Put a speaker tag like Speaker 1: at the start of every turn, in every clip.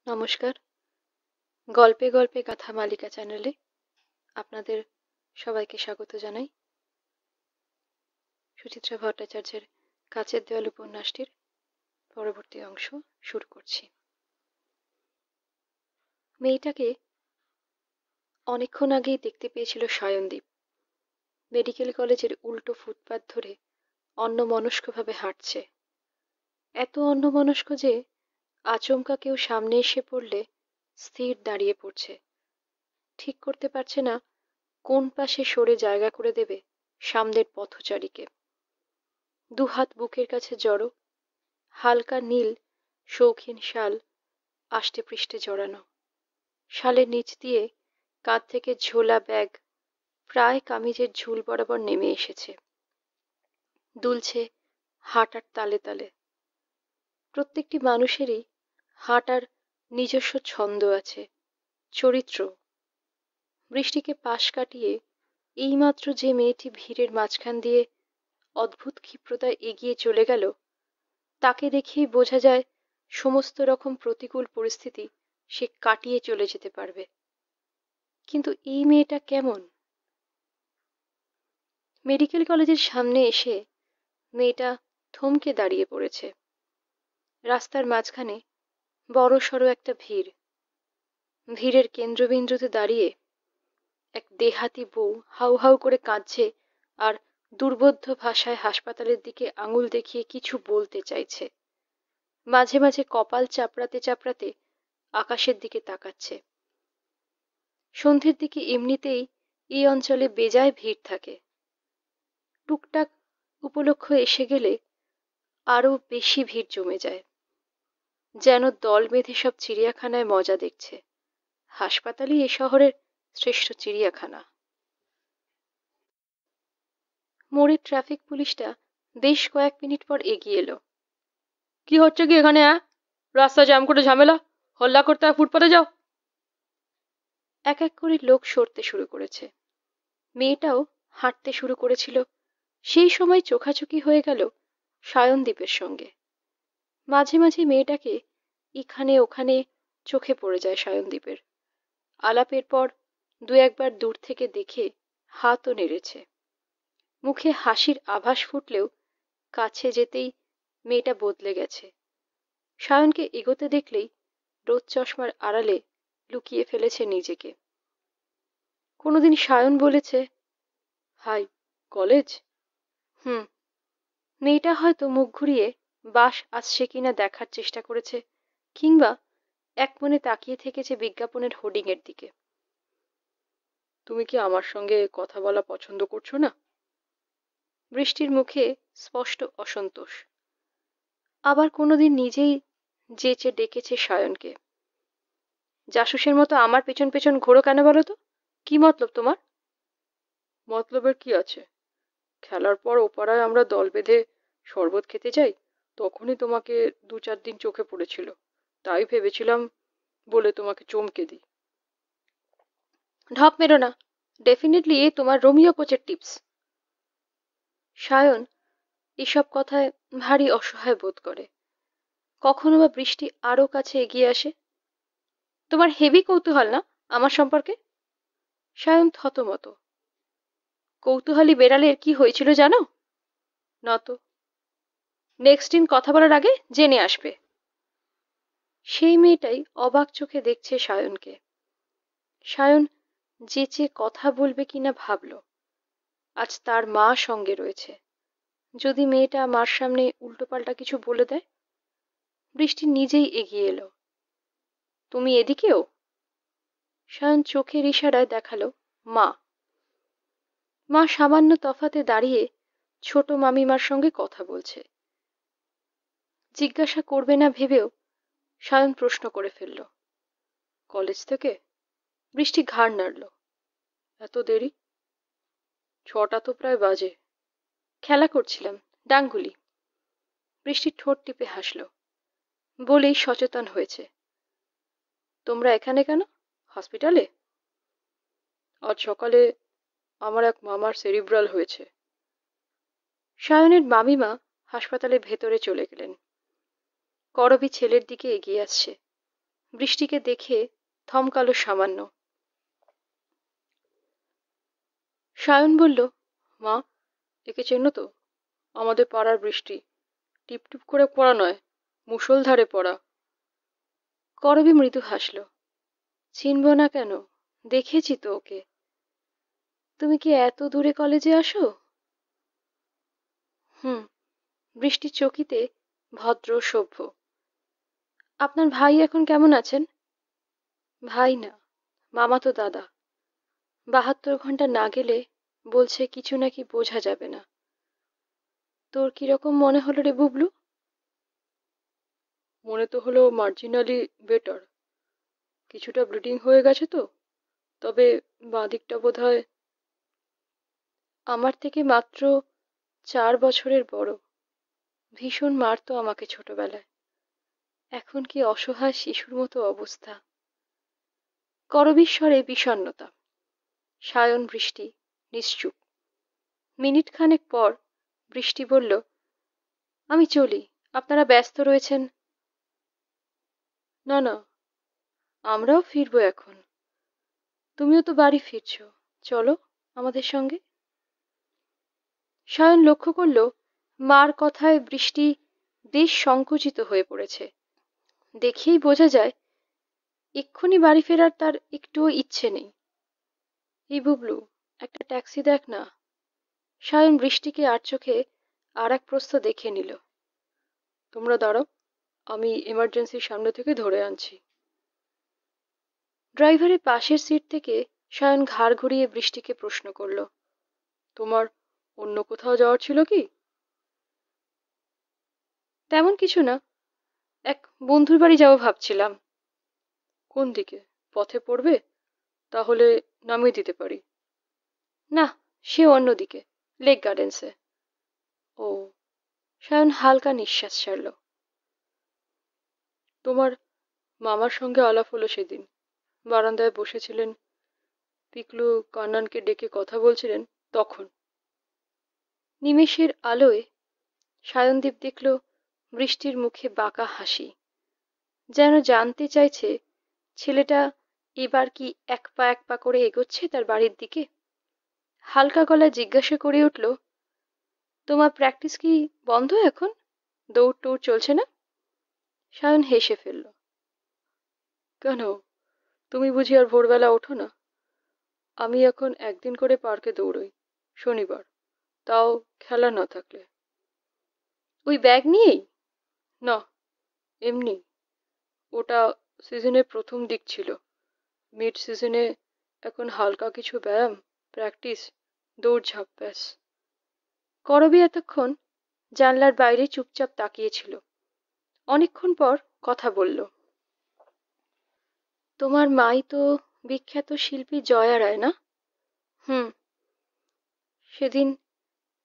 Speaker 1: নমস্কার। গল্পে গল্পে গাথা মালিকা চ্যানেলে আপনাদের সবাইকে স্বাগত জানাই। সুচিত্রা ভট্টাচার্যের কাচের দেওয়াল উপন্যাসটির পরবর্তী অংশ শুরু করছি। মেয়েটাকে অনেকক্ষণ আগেই দেখতে পেয়েছিল সায়নদীপ। মেডিকেল কলেজের উল্টো ফুটপাত ধরে অন্যমনস্কভাবে হাঁটছে। এত অন্যমনস্ক যে আচমকা কেউ সামনে এসে পড়লে স্থির দাঁড়িয়ে পড়ছে, ঠিক করতে পারছে না কোন পাশে সরে জায়গা করে দেবে সামনের পথচারীকে। দুহাত বুকের কাছে জড়ো, হালকা নীল শৌখিন শাল আষ্টে পৃষ্ঠে জড়ানো। শালের নিচ দিয়ে কাঁধ থেকে ঝোলা ব্যাগ প্রায় কামিজের ঝুল বরাবর নেমে এসেছে, দুলছে হাঁটার তালে তালে। প্রত্যেকটি মানুষেরই হাঁটার নিজস্ব ছন্দ আছে, চরিত্র। বৃষ্টিকে পাশ কাটিয়ে এইমাত্র যে মেয়েটি ভিড়ের মাঝখান দিয়ে অদ্ভুত ক্ষিপ্রতায় এগিয়ে চলে গেল, তাকে দেখেই বোঝা যায় সমস্ত রকম প্রতিকূল পরিস্থিতি সে কাটিয়ে চলে যেতে পারবে। কিন্তু এই মেয়েটা কেমন? মেডিকেল কলেজের সামনে এসে মেয়েটা থমকে দাঁড়িয়ে পড়েছে। রাস্তার মাঝখানে বড়সড় একটা ভিড়। ভিড়ের কেন্দ্রবিন্দুতে দাঁড়িয়ে এক দেহাতি বউ হাউ হাউ করে কাঁদছে আর দুর্বোধ্য ভাষায় হাসপাতালের দিকে আঙুল দেখিয়ে কিছু বলতে চাইছে। মাঝে মাঝে কপাল চাপড়াতে চাপড়াতে আকাশের দিকে তাকাচ্ছে। সন্ধ্যের দিকে এমনিতেই এই অঞ্চলে বেজায় ভিড় থাকে। টুকটাক উপলক্ষ এসে গেলে আরো বেশি ভিড় জমে যায়, যেন দল বেঁধে সব চিড়িয়াখানায় মজা দেখছে। হাসপাতালই এ শহরের শ্রেষ্ঠ চিড়িয়াখানা। মোড়ের ট্রাফিক পুলিশটা বেশ কয়েক মিনিট পর এগিয়ে এলো। কি হচ্ছে কি এখানে? রাস্তা জ্যাম করে ঝামেলা, হল্লা করতে হয়, ফুটপাতে যাও। এক এক করে লোক সরতে শুরু করেছে। মেয়েটাও হাঁটতে শুরু করেছিল। সেই সময় চোখাচোখি হয়ে গেল সায়নদীপের সঙ্গে। মাঝে মাঝে মেয়েটাকে এখানে ওখানে চোখে পড়ে যায় সায়নদীপের। আলাপের পর দু একবার দূর থেকে দেখে হাতও নেড়েছে। মুখে হাসির আভাস ফুটলেও কাছে যেতেই মেয়েটা বদলে গেছে। সায়নকে এগোতে দেখলেই রোদ চশমার আড়ালে লুকিয়ে ফেলেছে নিজেকে। কোনোদিন সায়ন বলেছে, হাই, কলেজ? মেয়েটা হয়তো মুখ ঘুরিয়ে বাস আসছে কিনা দেখার চেষ্টা করেছে, কিংবা এক মনে তাকিয়ে থেকেছে বিজ্ঞাপনের হোর্ডিং এর দিকে। তুমি কি আমার সঙ্গে কথা বলা পছন্দ করছো না? বৃষ্টির মুখে স্পষ্ট অসন্তোষ। আবার কোনোদিন নিজেই যেচে ডেকেছে সায়নকে। জাসুসের মতো আমার পেছন পেছন ঘোরো কেন বলো তো? কি মতলব তোমার? মতলবের কি আছে? খেলার পর ওপাড়ায় আমরা দল বেঁধে শরবত খেতে যাই, তখনই তোমাকে 2-4 দিন চোখে পড়েছিল, তাই ভেবেছিলাম বলে তোমাকে চমকে দিই। ঢপ মেরো না, ডেফিনেটলি এ তোমার রোমিও কোচের টিপস। সায়ন এসব কথায় ভারী অসহায় বোধ করে। কখনো বা বৃষ্টি আরো কাছে এগিয়ে আসে। তোমার হেভি কৌতূহল না আমার সম্পর্কে? সায়ন থতমত। কৌতূহলী বেড়ালের কি হয়েছিল জানো? নত। নেক্সট দিন কথা বলার আগে জেনে আসবে। সেই মেয়েটাই অবাক চোখে দেখছে সায়নকে। সায়ন যেচে কথা বলবে কিনা ভাবল। আজ তার মা সঙ্গে রয়েছে, যদি মেয়েটা মার সামনে উল্টোপাল্টা কিছু বলে দেয়। বৃষ্টি নিজেই এগিয়ে এলো। তুমি এদিকেও? সায়ন চোখের ইশারায় দেখালো মা। মা সামান্য তফাতে দাঁড়িয়ে ছোট মামিমার সঙ্গে কথা বলছে। জিজ্ঞাসা করবে না ভেবেও সায়ন প্রশ্ন করে ফেলল, কলেজ থেকে? বৃষ্টি ঘাড় নাড়ল। এত দেরি? 6টা তো প্রায় বাজে। খেলা করছিলাম, ডাঙ্গুলি। বৃষ্টি ঠোঁট টিপে হাসল, বলেই সচেতন হয়েছে। তোমরা এখানে কেন? হসপিটালে? আজ সকালে আমার এক মামার সেরিব্রাল হয়েছে। সায়নের মামিমা হাসপাতালের ভেতরে চলে গেলেন। করবী ছেলের দিকে এগিয়ে আসছে। বৃষ্টিকে দেখে থমকালো সামান্য। সায়ন বলল, মা, একে চেনো তো? আমাদের পাড়ার বৃষ্টি। টিপটিপ করে পড়া নয়, মুষলধারে পড়া। করবী মৃদু হাসল। চিনব না কেন, দেখেছি তো ওকে। তুমি কি এত দূরে কলেজে আসো? হুম। বৃষ্টি চকিতে ভদ্র সভ্য। আপনার ভাই এখন কেমন আছেন? ভাই না, মামাতো দাদা। 72 ঘন্টা না গেলে বলছে কিছু নাকি বোঝা যাবে না। তোর কিরকম মনে হলো রে বুবলু? মনে তো হলো মার্জিনালি বেটার। কিছুটা ব্লিডিং হয়ে গেছে তো, তবে বাঁ দিকটা বোধহয়। আমার থেকে মাত্র 4 বছরের বড়। ভীষণ মারতো আমাকে ছোটবেলায়। এখন কি অসহায় শিশুর মতো অবস্থা। করবীর স্বরে বিষণ্ণতা। সায়ন বৃষ্টি নিশ্চুপ। মিনিট খানেক পর বৃষ্টি বলল, আমি চলি, আপনারা ব্যস্ত রয়েছেন। না না, আমরাও ফিরবো এখন। তুমিও তো বাড়ি ফিরছ, চলো আমাদের সঙ্গে। সায়ন লক্ষ্য করল মার কথায় বৃষ্টি বেশ সংকুচিত হয়ে পড়েছে। দেখেই বোঝা যায় এক্ষুনি বাড়ি ফেরার তার একটুও ইচ্ছে নেই। এই বুবলু, একটা ট্যাক্সি দেখ না। সায়ন বৃষ্টিকে আর চোখে আর এক প্রস্থ দেখে নিল। তোমরা দাঁড়াও, আমি এমার্জেন্সির সামনে থেকে ধরে আনছি। ড্রাইভারের পাশের সিট থেকে সায়ন ঘাড় ঘুরিয়ে বৃষ্টিকে প্রশ্ন করল, তোমার অন্য কোথাও যাওয়ার ছিল কি? তেমন কিছু না, এক বন্ধুর বাড়ি যাবো ভাবছিলাম। কোন দিকে? পথে পড়বে? তাহলে নামিয়ে দিতে পারি। না, সে অন্যদিকে, লেক গার্ডেন্সে। ও। সায়ন হালকা নিঃশ্বাস ছাড়ল। তোমার মামার সঙ্গে আলাপ হলো সেদিন। বারান্দায় বসেছিলেন, পিকলু কান্নানকে ডেকে কথা বলছিলেন তখন। নিমেষের আলোয় সায়নদীপ দেখল বৃষ্টির মুখে বাঁকা হাসি, যেন জানতে চাইছে ছেলেটা এবার কি এক পা এক পা করে এগোচ্ছে তার বাড়ির দিকে। হালকা গলায় জিজ্ঞাসা করে উঠল, তোমার প্র্যাকটিস কি বন্ধ এখন? দৌড় টৌড় চলছে না? সায়ন হেসে ফেলল। কেন, তুমি বুঝি আর ভোরবেলা ওঠো না? আমি এখন একদিন করে পার্কে দৌড়ই, শনিবার, তাও খেলা না থাকলে। ওই ব্যাগ নিয়েই? না, এমনি। ওটা সিজনের প্রথম দিক ছিল। মিড সিজনে এখন হালকা কিছু ব্যায়াম, প্র্যাকটিস, দৌড়ঝাঁপ, ব্যাস। করবী এতক্ষণ জানলার বাইরে চুপচাপ তাকিয়েছিল। অনেকক্ষণ পর কথা বলল, তোমার মাই তো বিখ্যাত শিল্পী জয়া রায় না? হুম। সেদিন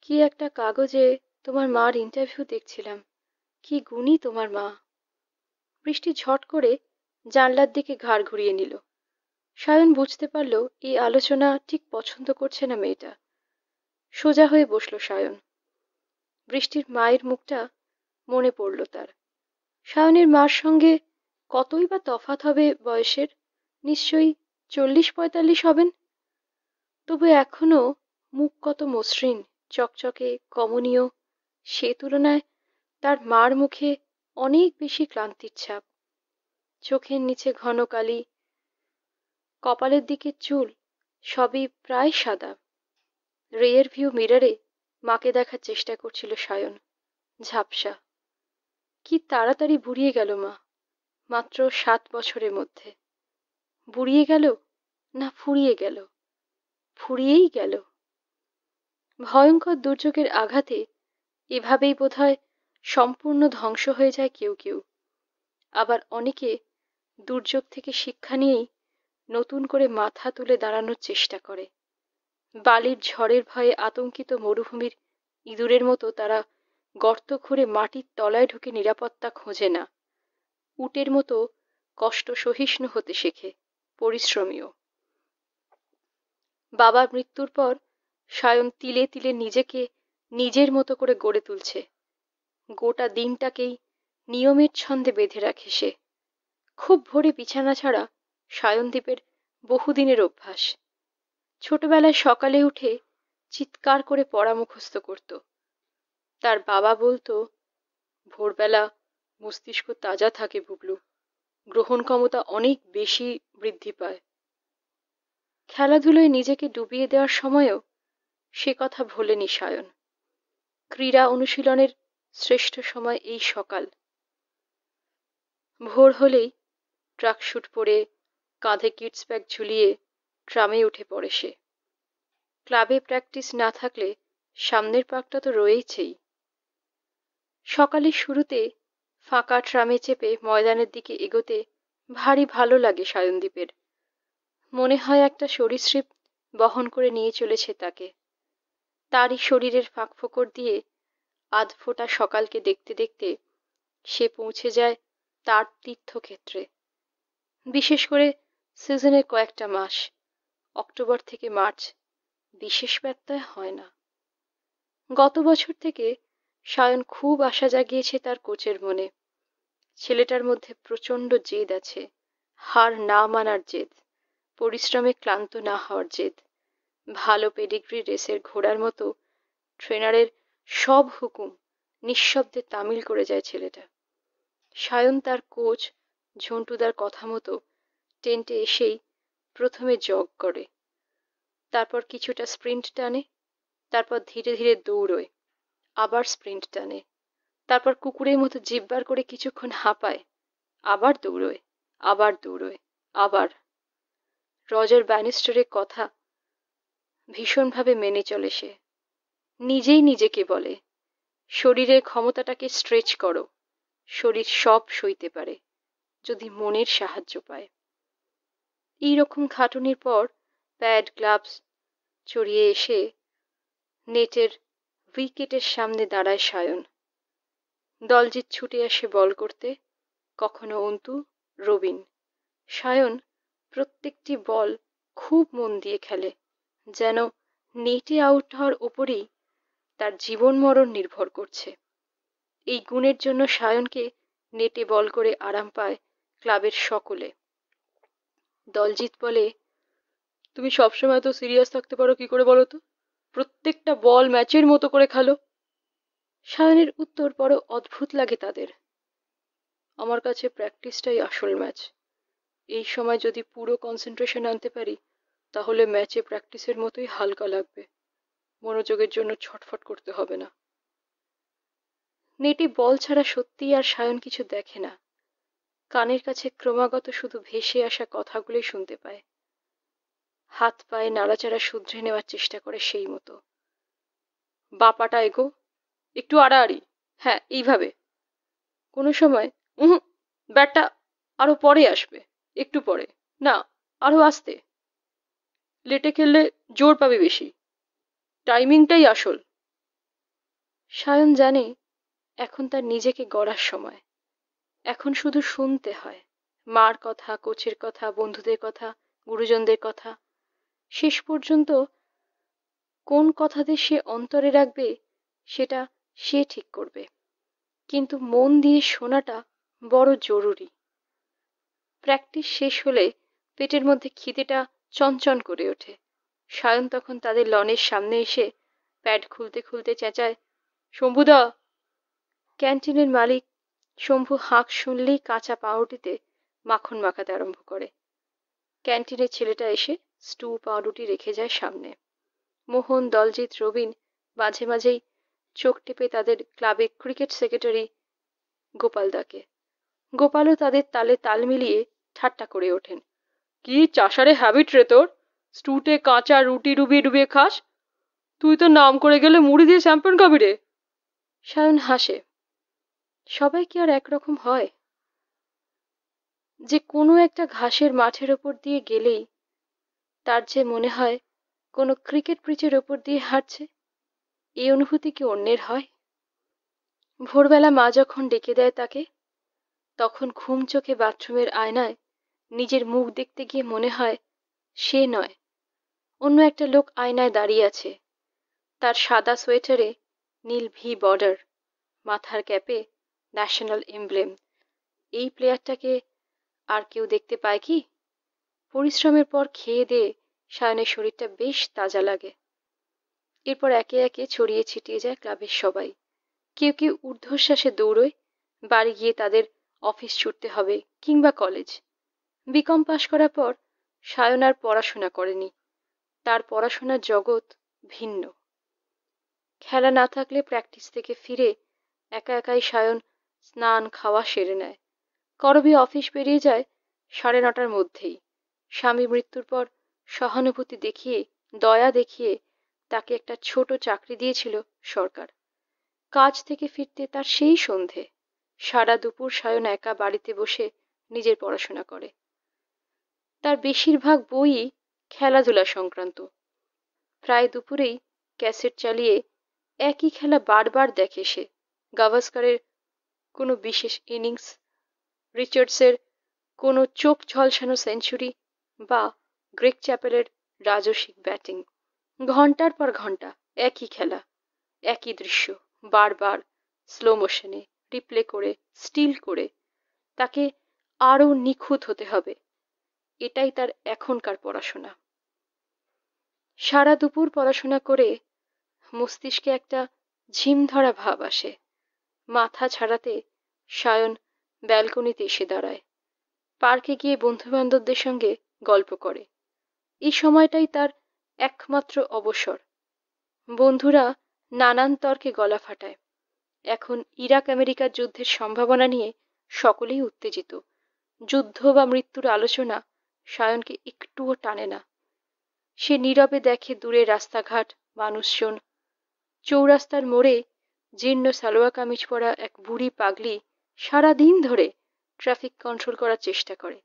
Speaker 1: কি একটা কাগজে তোমার মার ইন্টারভিউ দেখছিলাম। কি গুণী তোমার মা। বৃষ্টি ঝট করে জানলার দিকে ঘাড় ঘুরিয়ে নিল। সায়ন বুঝতে পারল এই আলোচনা ঠিক পছন্দ করছে না মেয়েটা। সোজা হয়ে বসল সায়ন। বৃষ্টির মায়ের মুখটা মনে পড়ল তার। সায়নের মার সঙ্গে কতই বা তফাৎ হবে বয়সের, নিশ্চয়ই 40-45 হবেন। তবু এখনো মুখ কত মসৃণ, চকচকে, কমনীয়। সে তুলনায় তার মার মুখে অনেক বেশি ক্লান্তির ছাপ। চোখের নিচে ঘন কালি, কপালের দিকে চুল, সবই প্রায় সাদা। রেয়ার ভিউ মিররে মাকে দেখার চেষ্টা করছিল সায়ন। ঝাপসা। কি তাড়াতাড়ি বুড়িয়ে গেল মা, মাত্র 7 বছরের মধ্যে। বুড়িয়ে গেল না ফুরিয়ে গেল? ফুরিয়েই গেল। ভয়ঙ্কর দুর্যোগের আঘাতে এভাবেই বোধহয় সম্পূর্ণ ধ্বংস হয়ে যায় কেউ কেউ। আবার অনেকে দুর্যোগ থেকে শিক্ষা নিয়েই নতুন করে মাথা তুলে দাঁড়ানোর চেষ্টা করে। বালির ঝড়ের ভয়ে আতঙ্কিত মরুভূমির ইঁদুরের মতো তারা গর্ত খুঁড়ে মাটির তলায় ঢুকে নিরাপত্তা খোঁজে না। উটের মতো কষ্ট সহিষ্ণু হতে শেখে, পরিশ্রমীও। বাবার মৃত্যুর পর সায়ন তিলে তিলে নিজেকে নিজের মতো করে গড়ে তুলছে। গোটা দিনটাকেই নিয়মের ছন্দে বেঁধে রাখে সে। খুব ভোরে বিছানা ছাড়া সায়নদীপের বহুদিনের অভ্যাস। ছোটবেলায় সকালে উঠে চিৎকার করে পড়া মুখস্থ করত। তার বাবা বলতো, ভোরবেলা মস্তিষ্ক তাজা থাকে বুবলু, গ্রহণ ক্ষমতা অনেক বেশি বৃদ্ধি পায়। খেলাধুলোয় নিজেকে ডুবিয়ে দেওয়ার সময়ও সে কথা ভোলেনি সায়ন। ক্রীড়া অনুশীলনের শ্রেষ্ঠ সময় এই সকাল। ভোর হলেই ট্রাকস্যুট পরে, কাঁধে কিডস ব্যাগ ঝুলিয়ে ট্রামে উঠে পড়ে সে। ক্লাবে প্র্যাকটিস না থাকলে সামনের পাকটা তো রয়েছেই। সকালের শুরুতে ফাঁকা ট্রামে চেপে ময়দানের দিকে এগোতে ভারী ভালো লাগে সায়নদীপের। মনে হয় একটা সরীসৃপ বহন করে নিয়ে চলেছে তাকে। তারই শরীরের ফাঁকফোকর দিয়ে আধফোটা সকালকে দেখতে দেখতে সে পৌঁছে যায় তার তীর্থক্ষেত্রে। বিশেষ করে সিজনের কয়েকটা মাস, অক্টোবর থেকে মার্চ, বিশেষ ব্যত্যয় হয় না। গত বছর থেকে সায়ন খুব আশা জাগিয়েছে তার কোচের মনে। ছেলেটার মধ্যে প্রচণ্ড জেদ আছে, হার না মানার জেদ, পরিশ্রমে ক্লান্ত না হওয়ার জেদ। ভালো পেডিগ্রি রেসের ঘোড়ার মতো ট্রেনারের সব হুকুম নিঃশব্দে তামিল করে যায় ছেলেটা। সায়ন তার কোচ ঝন্টুদার কথা মতো টেন্টে এসেই প্রথমে জগ করে, তারপর কিছুটা স্প্রিন্ট টানে, তারপর ধীরে ধীরে দৌড়োয়, আবার স্প্রিন্ট টানে, তারপর কুকুরের মতো জিভ বার করে কিছুক্ষণ হাঁপায়, আবার দৌড়োয়, আবার দৌড়োয়, আবার। রজার ব্যানিস্টারের কথা ভীষণভাবে মেনে চলে সে। নিজেই নিজেকে বলে, শরীরের ক্ষমতাটাকে স্ট্রেচ করো, শরীর সব সইতে পারে যদি মনের সাহায্য পায়। এইরকম খাটুনির পর প্যাড গ্লাভস চড়িয়ে এসে নেটের উইকেটের সামনে দাঁড়ায় সায়ন। দলজিৎ ছুটে আসে বল করতে, কখনো অন্তু, রবিন। সায়ন প্রত্যেকটি বল খুব মন দিয়ে খেলে, যেন নেটে আউট হওয়ার উপরেই তার জীবন মরণ নির্ভর করছে। এই গুণের জন্য সায়নকে নেটে বল করে আরাম পায় ক্লাবের সকলে। দলজিৎ বলে, তুমি সবসময় তো সিরিয়াস থাকতে পারো কি করে বলো তো? প্রত্যেকটা বল ম্যাচের মতো করে খেলো। সায়নের উত্তর বড় অদ্ভুত লাগে তাদের। আমার কাছে প্র্যাকটিসটাই আসল ম্যাচ। এই সময় যদি পুরো কনসেন্ট্রেশন আনতে পারি, তাহলে ম্যাচে প্র্যাকটিসের মতোই হালকা লাগবে, মনোযোগের জন্য ছটফট করতে হবে না। নেটে বল ছাড়া সত্যিই আর সায়ন কিছু দেখে না। কানের কাছে ক্রমাগত শুধু ভেসে আসা কথাগুলোই শুনতে পায়। হাত পায়ে নাড়াচাড়া শুধরে নেওয়ার চেষ্টা করে সেই মতো। বাপাটা এগো, একটু আড়াআড়ি, হ্যাঁ এইভাবে। কোনো সময় ব্যাটটা আরো পরে আসবে, একটু পরে, না আরো আস্তে। লেটে খেললে জোর পাবে বেশি, টাইমিংটাই আসল। সায়ন জানে এখন তার নিজেকে গড়ার সময়। এখন শুধু শুনতে হয় মার কথা, কোচের কথা, বন্ধুদের কথা, গুরুজনদের কথা। শেষ পর্যন্ত কোন কথাতে সে অন্তরে রাখবে সেটা সে ঠিক করবে, কিন্তু মন দিয়ে শোনাটা বড় জরুরি। প্র্যাকটিস শেষ হলে পেটের মধ্যে খিদেটা চনচন করে ওঠে। সায়ন তখন তাদের লনের সামনে এসে প্যাড খুলতে খুলতে চেঁচায়, শম্ভুদা। ক্যান্টিনের মালিক শম্ভু হাঁক শুনলেই কাঁচা পাউরুটিতে মাখন মাখাতে আরম্ভ করে। ক্যান্টিনের ছেলেটা এসে স্টু পাউরুটি রেখে যায় সামনে। মোহন, দলজিৎ, রবিন মাঝে মাঝেই চোখ টিপে তাদের ক্লাবের ক্রিকেট সেক্রেটারি গোপালদাকে। গোপালও তাদের তালে তাল মিলিয়ে ঠাট্টা করে ওঠেন, কি চাষারে হ্যাবিট রে তোর, স্টুতে কাঁচা রুটি ডুবিয়ে ডুবিয়ে খাস, তুই তো নাম করে গেলে মুড়ি দিয়ে চ্যাম্পিয়ন খাবি রে। সায়ন হাসে, সবাই কি আর একরকম হয়? যে কোনো একটা ঘাসের মাঠের ওপর দিয়ে গেলেই তার যে মনে হয় কোনো ক্রিকেট পিচের ওপর দিয়ে হাঁটছে, এই অনুভূতি কি অন্যের হয়? ভোরবেলা মা যখন ডেকে দেয় তাকে, তখন ঘুম চোখে বাথরুমের আয়নায় নিজের মুখ দেখতে গিয়ে মনে হয় সে নয়, অন্য একটা লোক আয়নায় দাঁড়িয়ে আছে। তার সাদা সোয়েটারে নীল ভি বর্ডার, মাথার ক্যাপে ন্যাশনাল এমব্লেম। এই প্লেয়ারটাকে আর কেউ দেখতে পায় কি? পরিশ্রমের পর খেয়ে দিয়ে সায়নের শরীরটা বেশ তাজা লাগে। এরপর একে একে ছড়িয়ে ছিটিয়ে যায় ক্লাবের সবাই। কেউ কেউ ঊর্ধ্বশ্বাসে দৌড়য়, বাড়ি গিয়ে তাদের অফিস ছুটতে হবে কিংবা কলেজ। বিকম পাশ করার পর সায়ন আর পড়াশোনা করেনি। তার পড়াশোনার জগৎ ভিন্ন। খেলা না থাকলে প্র্যাকটিস থেকে ফিরে একা একাই সায়ন স্নান খাওয়া সেরে নেয়। করবী অফিস বেরিয়ে যায় 9:30টার মধ্যেই। স্বামী মৃত্যুর পর সহানুভূতি দেখিয়ে, দয়া দেখিয়ে তাকে একটা ছোট চাকরি দিয়েছিল সরকার। কাজ থেকে ফিরতে তার সেই সন্ধে। সারা দুপুর সায়ন একা বাড়িতে বসে নিজের পড়াশোনা করে। তার বেশিরভাগ বইই খেলাধুলা সংক্রান্ত। প্রায় দুপুরেই ক্যাসেট চালিয়ে একই খেলা বারবার দেখে সে। গাভাস্কারের কোনো বিশেষ ইনিংস, রিচার্ডসের কোনো চোখ ঝলসানো সেঞ্চুরি বা গ্রেগ চ্যাপেলের রাজসিক ব্যাটিং। ঘন্টার পর ঘন্টা একই খেলা, একই দৃশ্য, বারবার স্লো মোশনে রিপ্লে করে, স্টিল করে। তাকে আরও নিখুঁত হতে হবে, এটাই তার এখনকার পড়াশোনা। সারা দুপুর পড়াশোনা করে মস্তিষ্কে একটা ঝিম ধরা ভাব আসে। মাথা ছাড়াতে সায়ন ব্যালকনিতে এসে দাঁড়ায়। পার্কে গিয়ে বন্ধুবান্ধবদের সঙ্গে গল্প করে। এই সময়টাই তার একমাত্র অবসর। বন্ধুরা নানান তর্কে গলা ফাটায়। এখন ইরাক আমেরিকার যুদ্ধের সম্ভাবনা নিয়ে সকলেই উত্তেজিত। যুদ্ধ বা মৃত্যুর আলোচনা সায়নকে একটুও টানে না। সে নীরবে দেখে দূরে রাস্তাঘাট, মানুষজন। চৌরাস্তার মোড়ে জীর্ণ সালোয়ার কামিজ পরা এক বুড়ি পাগলি সারাদিন ধরে ট্রাফিক কন্ট্রোল করার চেষ্টা করে।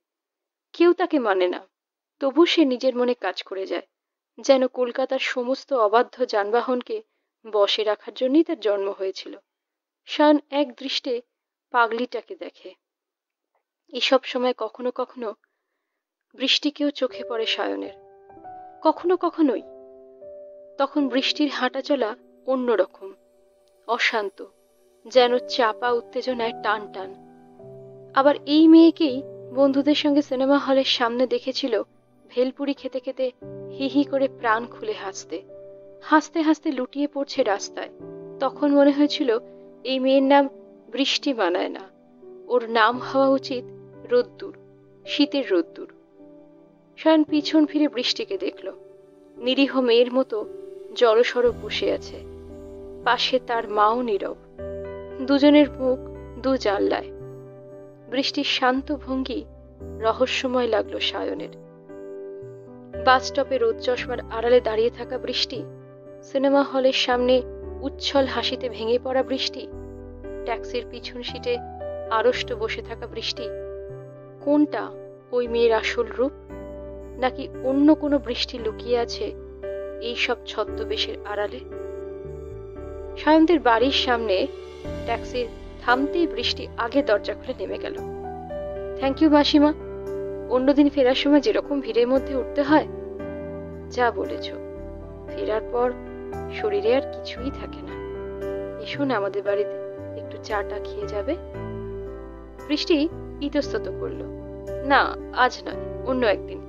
Speaker 1: কেউ তাকে মানে না, তবু সে নিজের মনে কাজ করে যায়, যেন কলকাতার সমস্ত অবাধ্য যানবাহনকে বশে রাখার জন্যই তার জন্ম হয়েছিল। সায়ন এক দৃষ্টে পাগলিটাকে দেখে। এসব সময় কখনো কখনো বৃষ্টিকেও চোখে পড়ে সায়নের। কখনো কখনোই। তখন বৃষ্টির হাঁটা চলা অন্যরকম, অশান্ত, যেন চাপা উত্তেজনায় টান টান। আবার এই মেয়েকেই বন্ধুদের সঙ্গে সিনেমা হলের সামনে দেখেছিল ভেলপুরি খেতে খেতে হি হি করে প্রাণ খুলে হাসতে। হাসতে হাসতে লুটিয়ে পড়ছে রাস্তায়। তখন মনে হয়েছিল এই মেয়ের নাম বৃষ্টি মানায় না, ওর নাম হওয়া উচিত রোদ্দুর, শীতের রোদ্দুর। সায়ন পিছন ফিরে বৃষ্টিকে দেখল। নিরীহ মেয়ের মতো জড়সড় বসে আছে। পাশে তার মাও নীরব। দুজনের মুখ দু জানলায়। বৃষ্টির শান্ত ভঙ্গি রহস্যময় লাগলো সায়নের। বাস স্টপে রোদ চশমার আড়ালে দাঁড়িয়ে থাকা বৃষ্টি, সিনেমা হলের সামনে উচ্ছল হাসিতে ভেঙে পড়া বৃষ্টি, ট্যাক্সির পিছন সিটে আড়ষ্ট বসে থাকা বৃষ্টি, কোনটা ওই মেয়ের আসল রূপ? নাকি অন্য কোনো বৃষ্টি লুকিয়ে আছে এই সব ছদ্মবেশের আড়ালে? সায়নদের বাড়ির সামনে ট্যাক্সির থামতেই বৃষ্টি আগে দরজা খুলে নেমে গেল। থ্যাংক ইউ মাসিমা, অন্যদিন ফেরার সময় যেরকম ভিড়ের মধ্যে উঠতে হয়। যা বলেছ, ফেরার পর শরীরে আর কিছুই থাকে না। এসো না আমাদের বাড়িতে, একটু চাটা খেয়ে যাবে। বৃষ্টি ইতস্তত করল, না আজ নয়, অন্য একদিন।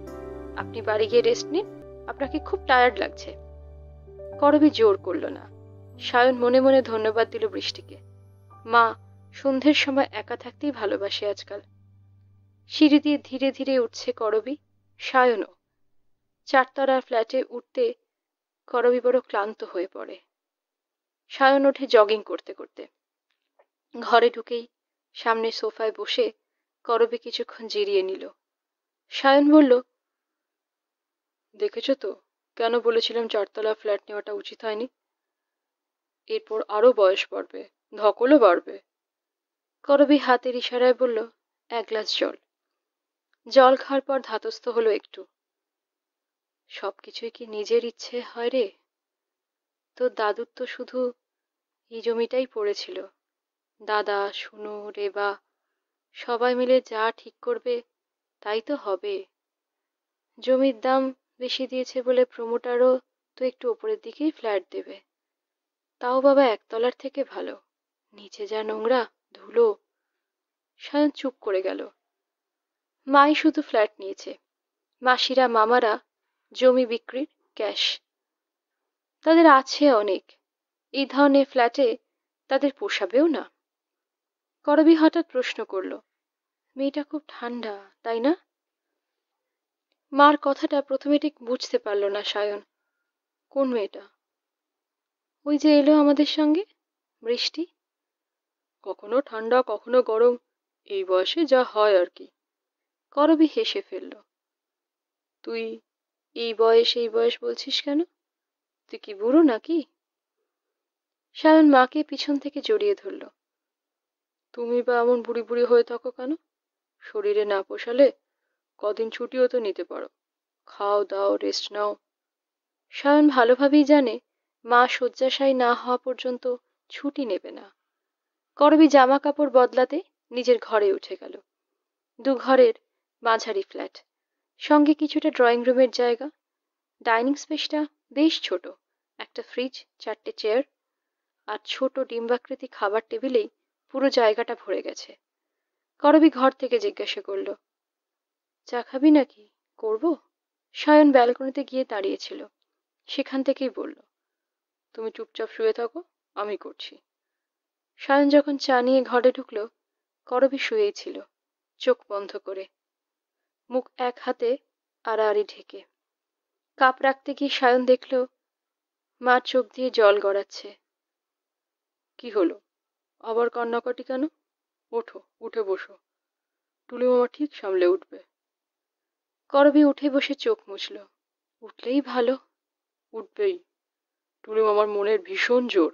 Speaker 1: আপনি বাড়ি গিয়ে রেস্ট নিন, আপনাকে খুব টায়ার্ড লাগছে। করবী জোর করল না। সায়ন মনে মনে ধন্যবাদ দিল বৃষ্টিকে। মা সন্ধ্যের সময় একা থাকতেই ভালোবাসে আজকাল। সিঁড়ি দিয়ে ধীরে ধীরে উঠছে করবী, সায়নও। 4তলার ফ্ল্যাটে উঠতে করবী বড় ক্লান্ত হয়ে পড়ে। সায়ন ওঠে জগিং করতে করতে। ঘরে ঢুকেই সামনে সোফায় বসে করবী কিছুক্ষণ জিরিয়ে নিল। সায়ন বলল, দেখেছ তো কেন বলেছিলাম 4তলা ফ্ল্যাট নেওয়াটা উচিত হয়নি? এরপর আরো বয়স বাড়বে, ধকলও বাড়বে। করবী হাতের ইশারায় বলল, 1 গ্লাস জল। জল খাওয়ার পর ধাতস্থ হলো একটু। সবকিছুই কি নিজের ইচ্ছে হয় রে? তোর দাদুর তো শুধু এই জমিটাই পড়েছিল। দাদা, শুনু, রেবা সবাই মিলে যা ঠিক করবে তাই তো হবে। জমির দাম বেশি দিয়েছে বলে প্রমোটারও তো একটু ওপরের দিকেই ফ্ল্যাট দেবে। তাও বাবা 1তলার থেকে ভালো, নিচে যা নোংরা, ধুলো। সায়ন চুপ করে গেল। মাই শুধু ফ্ল্যাট নিয়েছে, মাসিরা মামারা জমি বিক্রির ক্যাশ। তাদের আছে অনেক, এই ধরনের ফ্ল্যাটে তাদের পোষাবেও না। করবী হঠাৎ প্রশ্ন করল, মেয়েটা খুব ঠান্ডা, তাই না? মার কথাটা প্রথমে ঠিক বুঝতে পারল না সায়ন। কোন মেয়েটা? ওই যে এলো আমাদের সঙ্গে, বৃষ্টি। কখনো ঠান্ডা কখনো গরম, এই বয়সে যা হয় আর কি। করবী হেসে ফেলল। তুই এই বয়স বলছিস কেন? তুই কি বুড়ো নাকি? সায়ন মাকে পিছন থেকে জড়িয়ে ধরল। তুমি বা এমন বুড়ি বুড়ি হয়ে থাকো কেন? শরীরে না পোষালে কদিন ছুটিও তো নিতে পারো। খাও দাও, রেস্ট নাও। সায়ন ভালোভাবেই জানে মা শয্যাশায়ী না হওয়া পর্যন্ত ছুটি নেবে না। করবী জামা কাপড় বদলাতে নিজের ঘরে উঠে গেল। দুঘরের মাঝারি ফ্ল্যাট, সঙ্গে কিছুটা ড্রয়িং রুমের জায়গা। ডাইনিং স্পেসটা বেশ ছোট, একটা ফ্রিজ, 4টে চেয়ার আর ছোট ডিম্বাকৃতি খাবার টেবিলেই পুরো জায়গাটা ভরে গেছে। করবী ঘর থেকে জিজ্ঞাসা করল, চা খাবি নাকি? করব? সায়ন ব্যালকনিতে গিয়ে দাঁড়িয়েছিল, সেখান থেকেই বলল, তুমি চুপচাপ শুয়ে থাকো, আমি করছি। সায়ন যখন চা নিয়ে ঘরে ঢুকল, করবী শুয়েই ছিল, চোখ বন্ধ করে, মুখ এক হাতে আড়াআড়ি ঢেকে। কাপ রাখতে গিয়ে সায়ন দেখল মা চোখ দিয়ে জল গড়াচ্ছে। কি হলো, আবার কান্নাকাটি কেন? ওঠো, উঠে বসো, টুলু মামা ঠিক সামলে উঠবে। করবী উঠে বসে চোখ মুছল। উঠলেই ভালো। উঠবেই, টুলু মামার মনের ভীষণ জোর।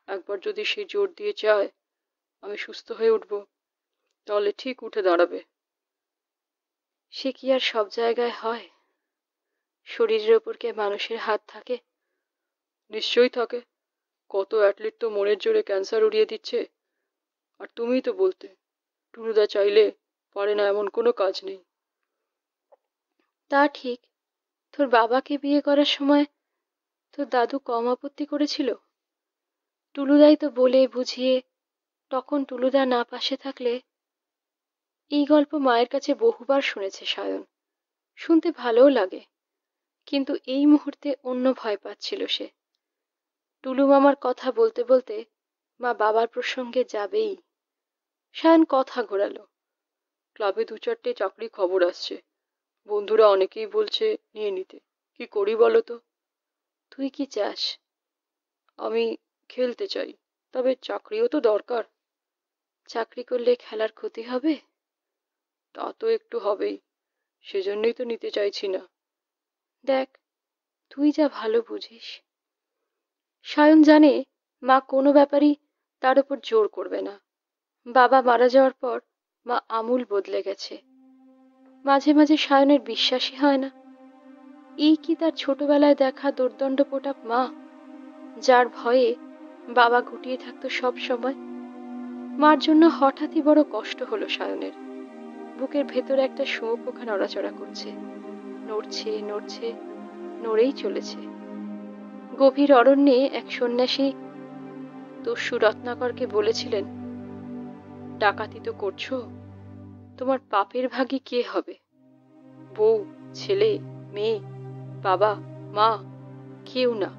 Speaker 1: একবার যদি সে জোর দিয়ে চায় আমি সুস্থ হয়ে উঠব, তাহলে ঠিক উঠে দাঁড়াবে। সে কি আর সব জায়গায় হয়? শরীরের ওপর কি মানুষের হাত থাকে? নিশ্চয়ই থাকে। কত অ্যাথলিট তো মনের জোরে ক্যান্সার উড়িয়ে দিচ্ছে। আর তুমিই তো বলতে টুলুদা চাইলে পারে না এমন কোনো কাজ নেই। তা ঠিক, তোর বাবাকে বিয়ে করার সময় তোর দাদু কম আপত্তি করেছিল? টুলুদাই তো বলে বুঝিয়ে, তখন টুলুদা না পাশে থাকলে। এই গল্প মায়ের কাছে বহুবার শুনেছে সায়ন, শুনতে ভালোও লাগে, কিন্তু এই মুহূর্তে অন্য ভয় পাচ্ছিল সে। টুলু মামার কথা বলতে বলতে মা বাবার প্রসঙ্গে যাবেই। সায়ন কথা ঘোরালো, ক্লাবে 2-4টে চাকরি খবর আসছে, বন্ধুরা অনেকেই বলছে নিয়ে নিতে। কি করি বলো তো? তুই কি চাস? আমি খেলতে চাই, তবে চাকরিও তো দরকার। চাকরি করলে খেলার ক্ষতি হবে? তা তো একটু হবেই, সেজন্যই তো নিতে চাইছি না। দেখ, তুই যা ভালো বুঝিস। সায়ন জানে মা কোনো ব্যাপারই তার উপর জোর করবে না। বাবা মারা যাওয়ার পর মা আমূল বদলে গেছে। মাঝে মাঝে সায়নের বিশ্বাসই হয় না, এই কি তার ছোটবেলায় দেখা দুর্দণ্ডপোটা মা, যার ভয়ে বাবা গুটিয়ে থাকতো সব সময়। মার জন্য হঠাৎই বড় কষ্ট হলো সায়নের। বুকের ভেতরে একটা শুঁয়োপোকা নড়াচড়া করছে, নড়ছে নড়ছে, নড়েই চলেছে। গভীর অরণ্যে এক সন্ন্যাসী দস্যু রত্নাকরকে বলেছিলেন, ডাকাতি তো করছো, তোমার পাপের ভাগী কে হবে? বউ, ছেলে, মেয়ে, বাবা, মা, কেউ না।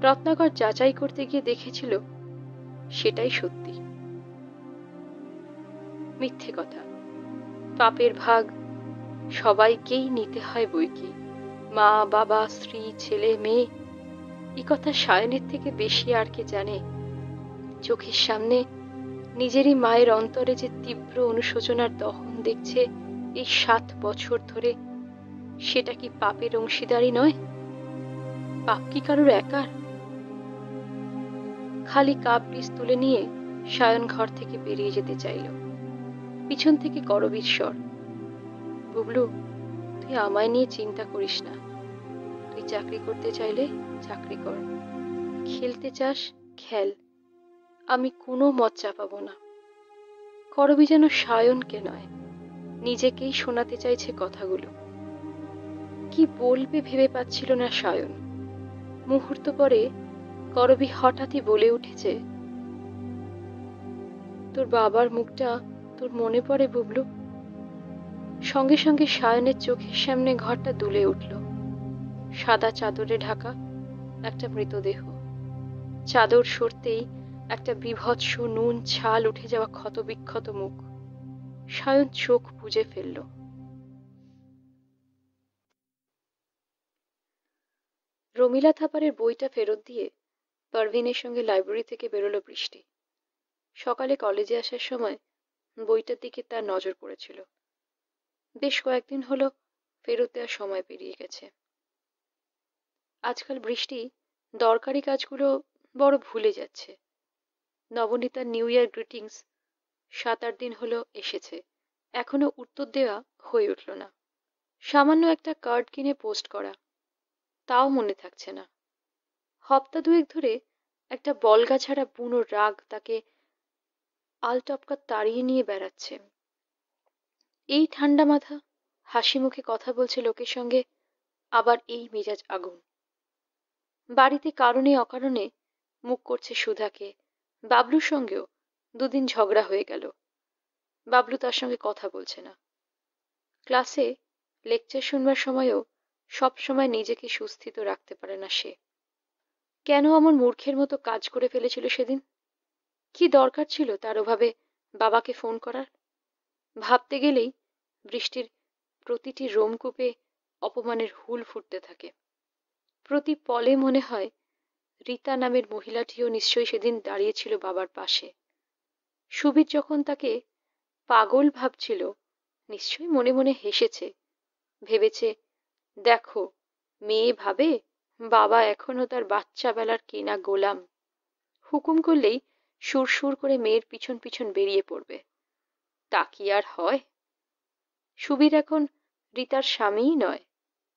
Speaker 1: রত্নাকর যাচাই করতে গিয়ে দেখেছিল সেটাই সত্যি। মিথ্যে কথা। পাপের ভাগ সবাইকেই নিতে হয় বইকি। মা, বাবা, স্ত্রী, ছেলে, মেয়ে, এই কথা সায়নের থেকে বেশি আর কে জানে? চোখের সামনে নিজেরই মায়ের অন্তরে যে তীব্র অনুশোচনার দহন দেখছে এই 7 বছর ধরে, সেটা কি পাপের অংশীদারি নয়? পাপ কি কারোর একার? খালি কাপ পিস তুলে নিয়ে সায়ন ঘর থেকে বেরিয়ে যেতে চাইল। পিছন থেকে করবীর স্বর, বুবলু, তুই আমায় নিয়ে চিন্তা করিস না। তুই চাকরি করতে চাইলে চাকরি কর, খেলতে চাস খেল, আমি কোনো মত চাপাবো না। করবী যেন সায়নকে নয়, নিজেকেই শোনাতে চাইছে কথাগুলো। কি বলবে ভেবে পাচ্ছিল না সায়ন। মুহূর্ত পরে করবী হঠাৎই বলে উঠেছে, তোর বাবার মুখটা তোর মনে পড়ে বুবলু? সঙ্গে সঙ্গে সায়নের চোখের সামনে ঘরটা দুলে উঠল। সাদা চাদরে ঢাকা একটা মৃতদেহ। চাদর সরতেই একটা বীভৎস নুন ছাল উঠে যাওয়া ক্ষতবিক্ষত মুখ। সায়ন চোখ বুজে ফেলল। রমিলা থাপারের বইটা ফেরত দিয়ে পারভিনের সঙ্গে লাইব্রেরি থেকে বেরোলো বৃষ্টি। সকালে কলেজে আসার সময় বইটার দিকে তার নজর পড়েছিল। বেশ কয়েকদিন হলো ফেরত দেওয়ার সময় পেরিয়ে গেছে। আজকাল বৃষ্টি দরকারি কাজগুলো বড় ভুলে যাচ্ছে। নবনীতার নিউ ইয়ার গ্রিটিংস 7-8 দিন হলো এসেছে, এখনো উত্তর দেওয়া হয়ে উঠল না। সামান্য একটা কার্ড কিনে পোস্ট করা, তাও মনে থাকছে না। হপ্তা দুয়েক ধরে একটা বলগা ছাড়া বুনো রাগ তাকে আলটপকা তাড়িয়ে নিয়ে বেড়াচ্ছে। এই ঠান্ডা মাথা হাসি মুখে কথা বলছে লোকের সঙ্গে, আবার এই মেজাজ আগুন। বাড়িতে কারণে অকারণে মুখ করছে সুধাকে। বাবলুর সঙ্গেও 2 দিন ঝগড়া হয়ে গেল। বাবলু তার সঙ্গে কথা বলছে না। ক্লাসে লেকচার শুনবার সময়ও সব সময় নিজেকে সুস্থিত রাখতে পারে না সে। কেন এমন মূর্খের মতো কাজ করে ফেলেছিল সেদিন? কি দরকার ছিল তার ওভাবে বাবাকে ফোন করার? ভাবতে গেলেই বৃষ্টির প্রতিটি রোমকূপে অপমানের হুল ফুটতে থাকে। প্রতি পলে মনে হয় রীতা নামের মহিলাটিও নিশ্চয়ই সেদিন দাঁড়িয়েছিল বাবার পাশে। সুবীর যখন তাকে পাগল ভাবছিল, নিশ্চয়ই মনে মনে হেসেছে, ভেবেছে দেখো মেয়ে ভাবে বাবা এখনো তার বাচ্চা বেলার কেনা গোলাম, হুকুম করলেই সুরসুর করে মেয়ের পিছন পিছন বেরিয়ে পড়বে। তা কি আর হয়? সুবীর এখন রীতার স্বামীই নয়,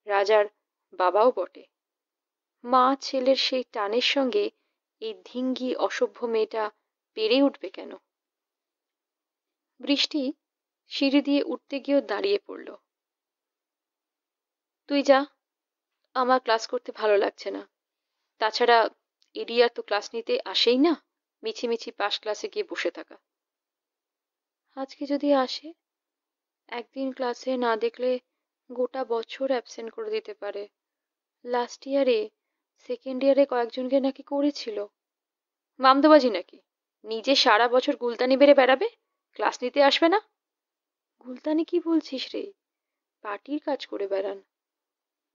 Speaker 1: রাজার বাবাও বটে। মা ছেলের সেই টানের সঙ্গে এই ধিঙ্গি অসভ্য মেয়েটা পেরে উঠবে কেন? বৃষ্টি সিঁড়ি দিয়ে উঠতে গিয়েও দাঁড়িয়ে পড়ল। তুই যা, আমার ক্লাস করতে ভালো লাগছে না। তাছাড়া এরিয়ার তো ক্লাস নিতে আসেই না, মিছিমিছি পাশ ক্লাসে গিয়ে বসে থাকা। আজকে যদি আসে, একদিন ক্লাসে না দেখলে গোটা বছর অ্যাবসেন্ট করে দিতে পারে। লাস্ট ইয়ারে সেকেন্ড ইয়ারে কয়েকজনকে নাকি করেছিল। মামদোবাজি নাকি? নিজে সারা বছর গুলতানি বেড়ে বেড়াবে, ক্লাস নিতে আসবে না? গুলতানি কি বলছিস রে? পার্টির কাজ করে বেড়ান।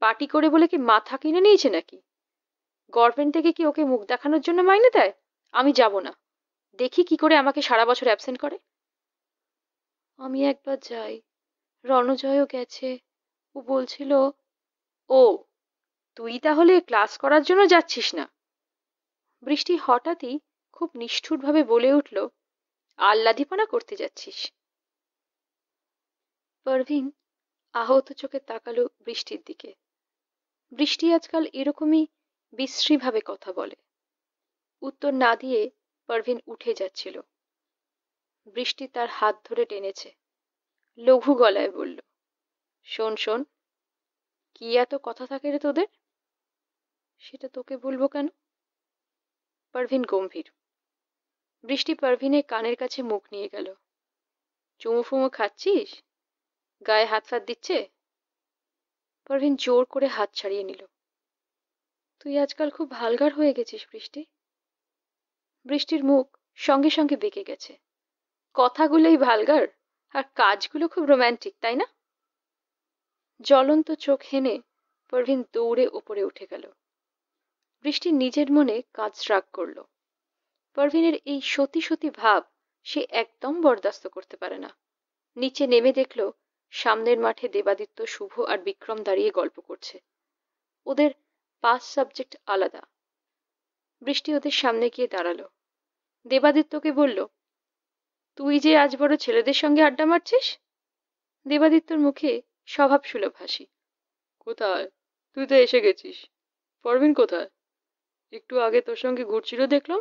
Speaker 1: পার্টি করে বলে কি মাথা কিনে নিয়েছে নাকি? গভর্নমেন্ট থেকে কি ওকে মুখ দেখানোর জন্য মাইনে দেয়? আমি যাব না, দেখি কি করে আমাকে সারা বছর অ্যাবসেন্ট করে। আমি একবার যাই, রণজয়ও গেছে, ও বলছিল। ও, তুই তাহলে ক্লাস করার জন্য যাচ্ছিস না? বৃষ্টি হঠাৎই খুব নিষ্ঠুরভাবে বলে উঠল, আহ্লাদিপনা করতে যাচ্ছিস? পারভিন আহত চোখে তাকালো বৃষ্টির দিকে। বৃষ্টি আজকাল এরকমই বিশ্রীভাবে কথা বলে। উত্তর না দিয়ে পারভিন উঠে যাচ্ছিল। বৃষ্টি তার হাত ধরে টেনেছে, লঘু গলায় বলল, শোন শোন, কি এত কথা থাকে রে তোদের? সেটা তোকে বলবো কেন? পারভিন গম্ভীর। বৃষ্টি পারভিনের কানের কাছে মুখ নিয়ে গেল। চুমু ফুমু খাচ্ছিস? গায়ে হাত ফাত দিচ্ছে? পারভিন জোর করে হাত ছাড়িয়ে নিল। তুই আজকাল খুব ভালগার হয়ে গেছিস বৃষ্টি। বৃষ্টির মুখ সঙ্গে সঙ্গে বেঁকে গেছে। কথাগুলোই ভালগার আর কাজগুলো খুব রোম্যান্টিক, তাই না? জ্বলন্ত চোখ হেনে পারভিন দৌড়ে ওপরে উঠে গেল। বৃষ্টি নিজের মনে কাজ রাগ করল। পারভিনের এই সতী সতী ভাব সে একদম বরদাস্ত করতে পারে না। নিচে নেমে দেখল সামনের মাঠে দেবাদিত্য, শুভ আর বিক্রম দাঁড়িয়ে গল্প করছে। ওদের 5 সাবজেক্ট আলাদা। বৃষ্টি ওদের সামনে গিয়ে দাঁড়ালো। দেবাদিত্যকে বলল, তুই যে আজ বড় ছেলেদের সঙ্গে আড্ডা মারছিস? দেবাদিত্যর মুখে স্বভাব সুলভ হাসি। কোথায়? তুই তো এসে গেছিস। পারভিন কোথায়? একটু আগে তোর সঙ্গে ঘুরছিল দেখলাম।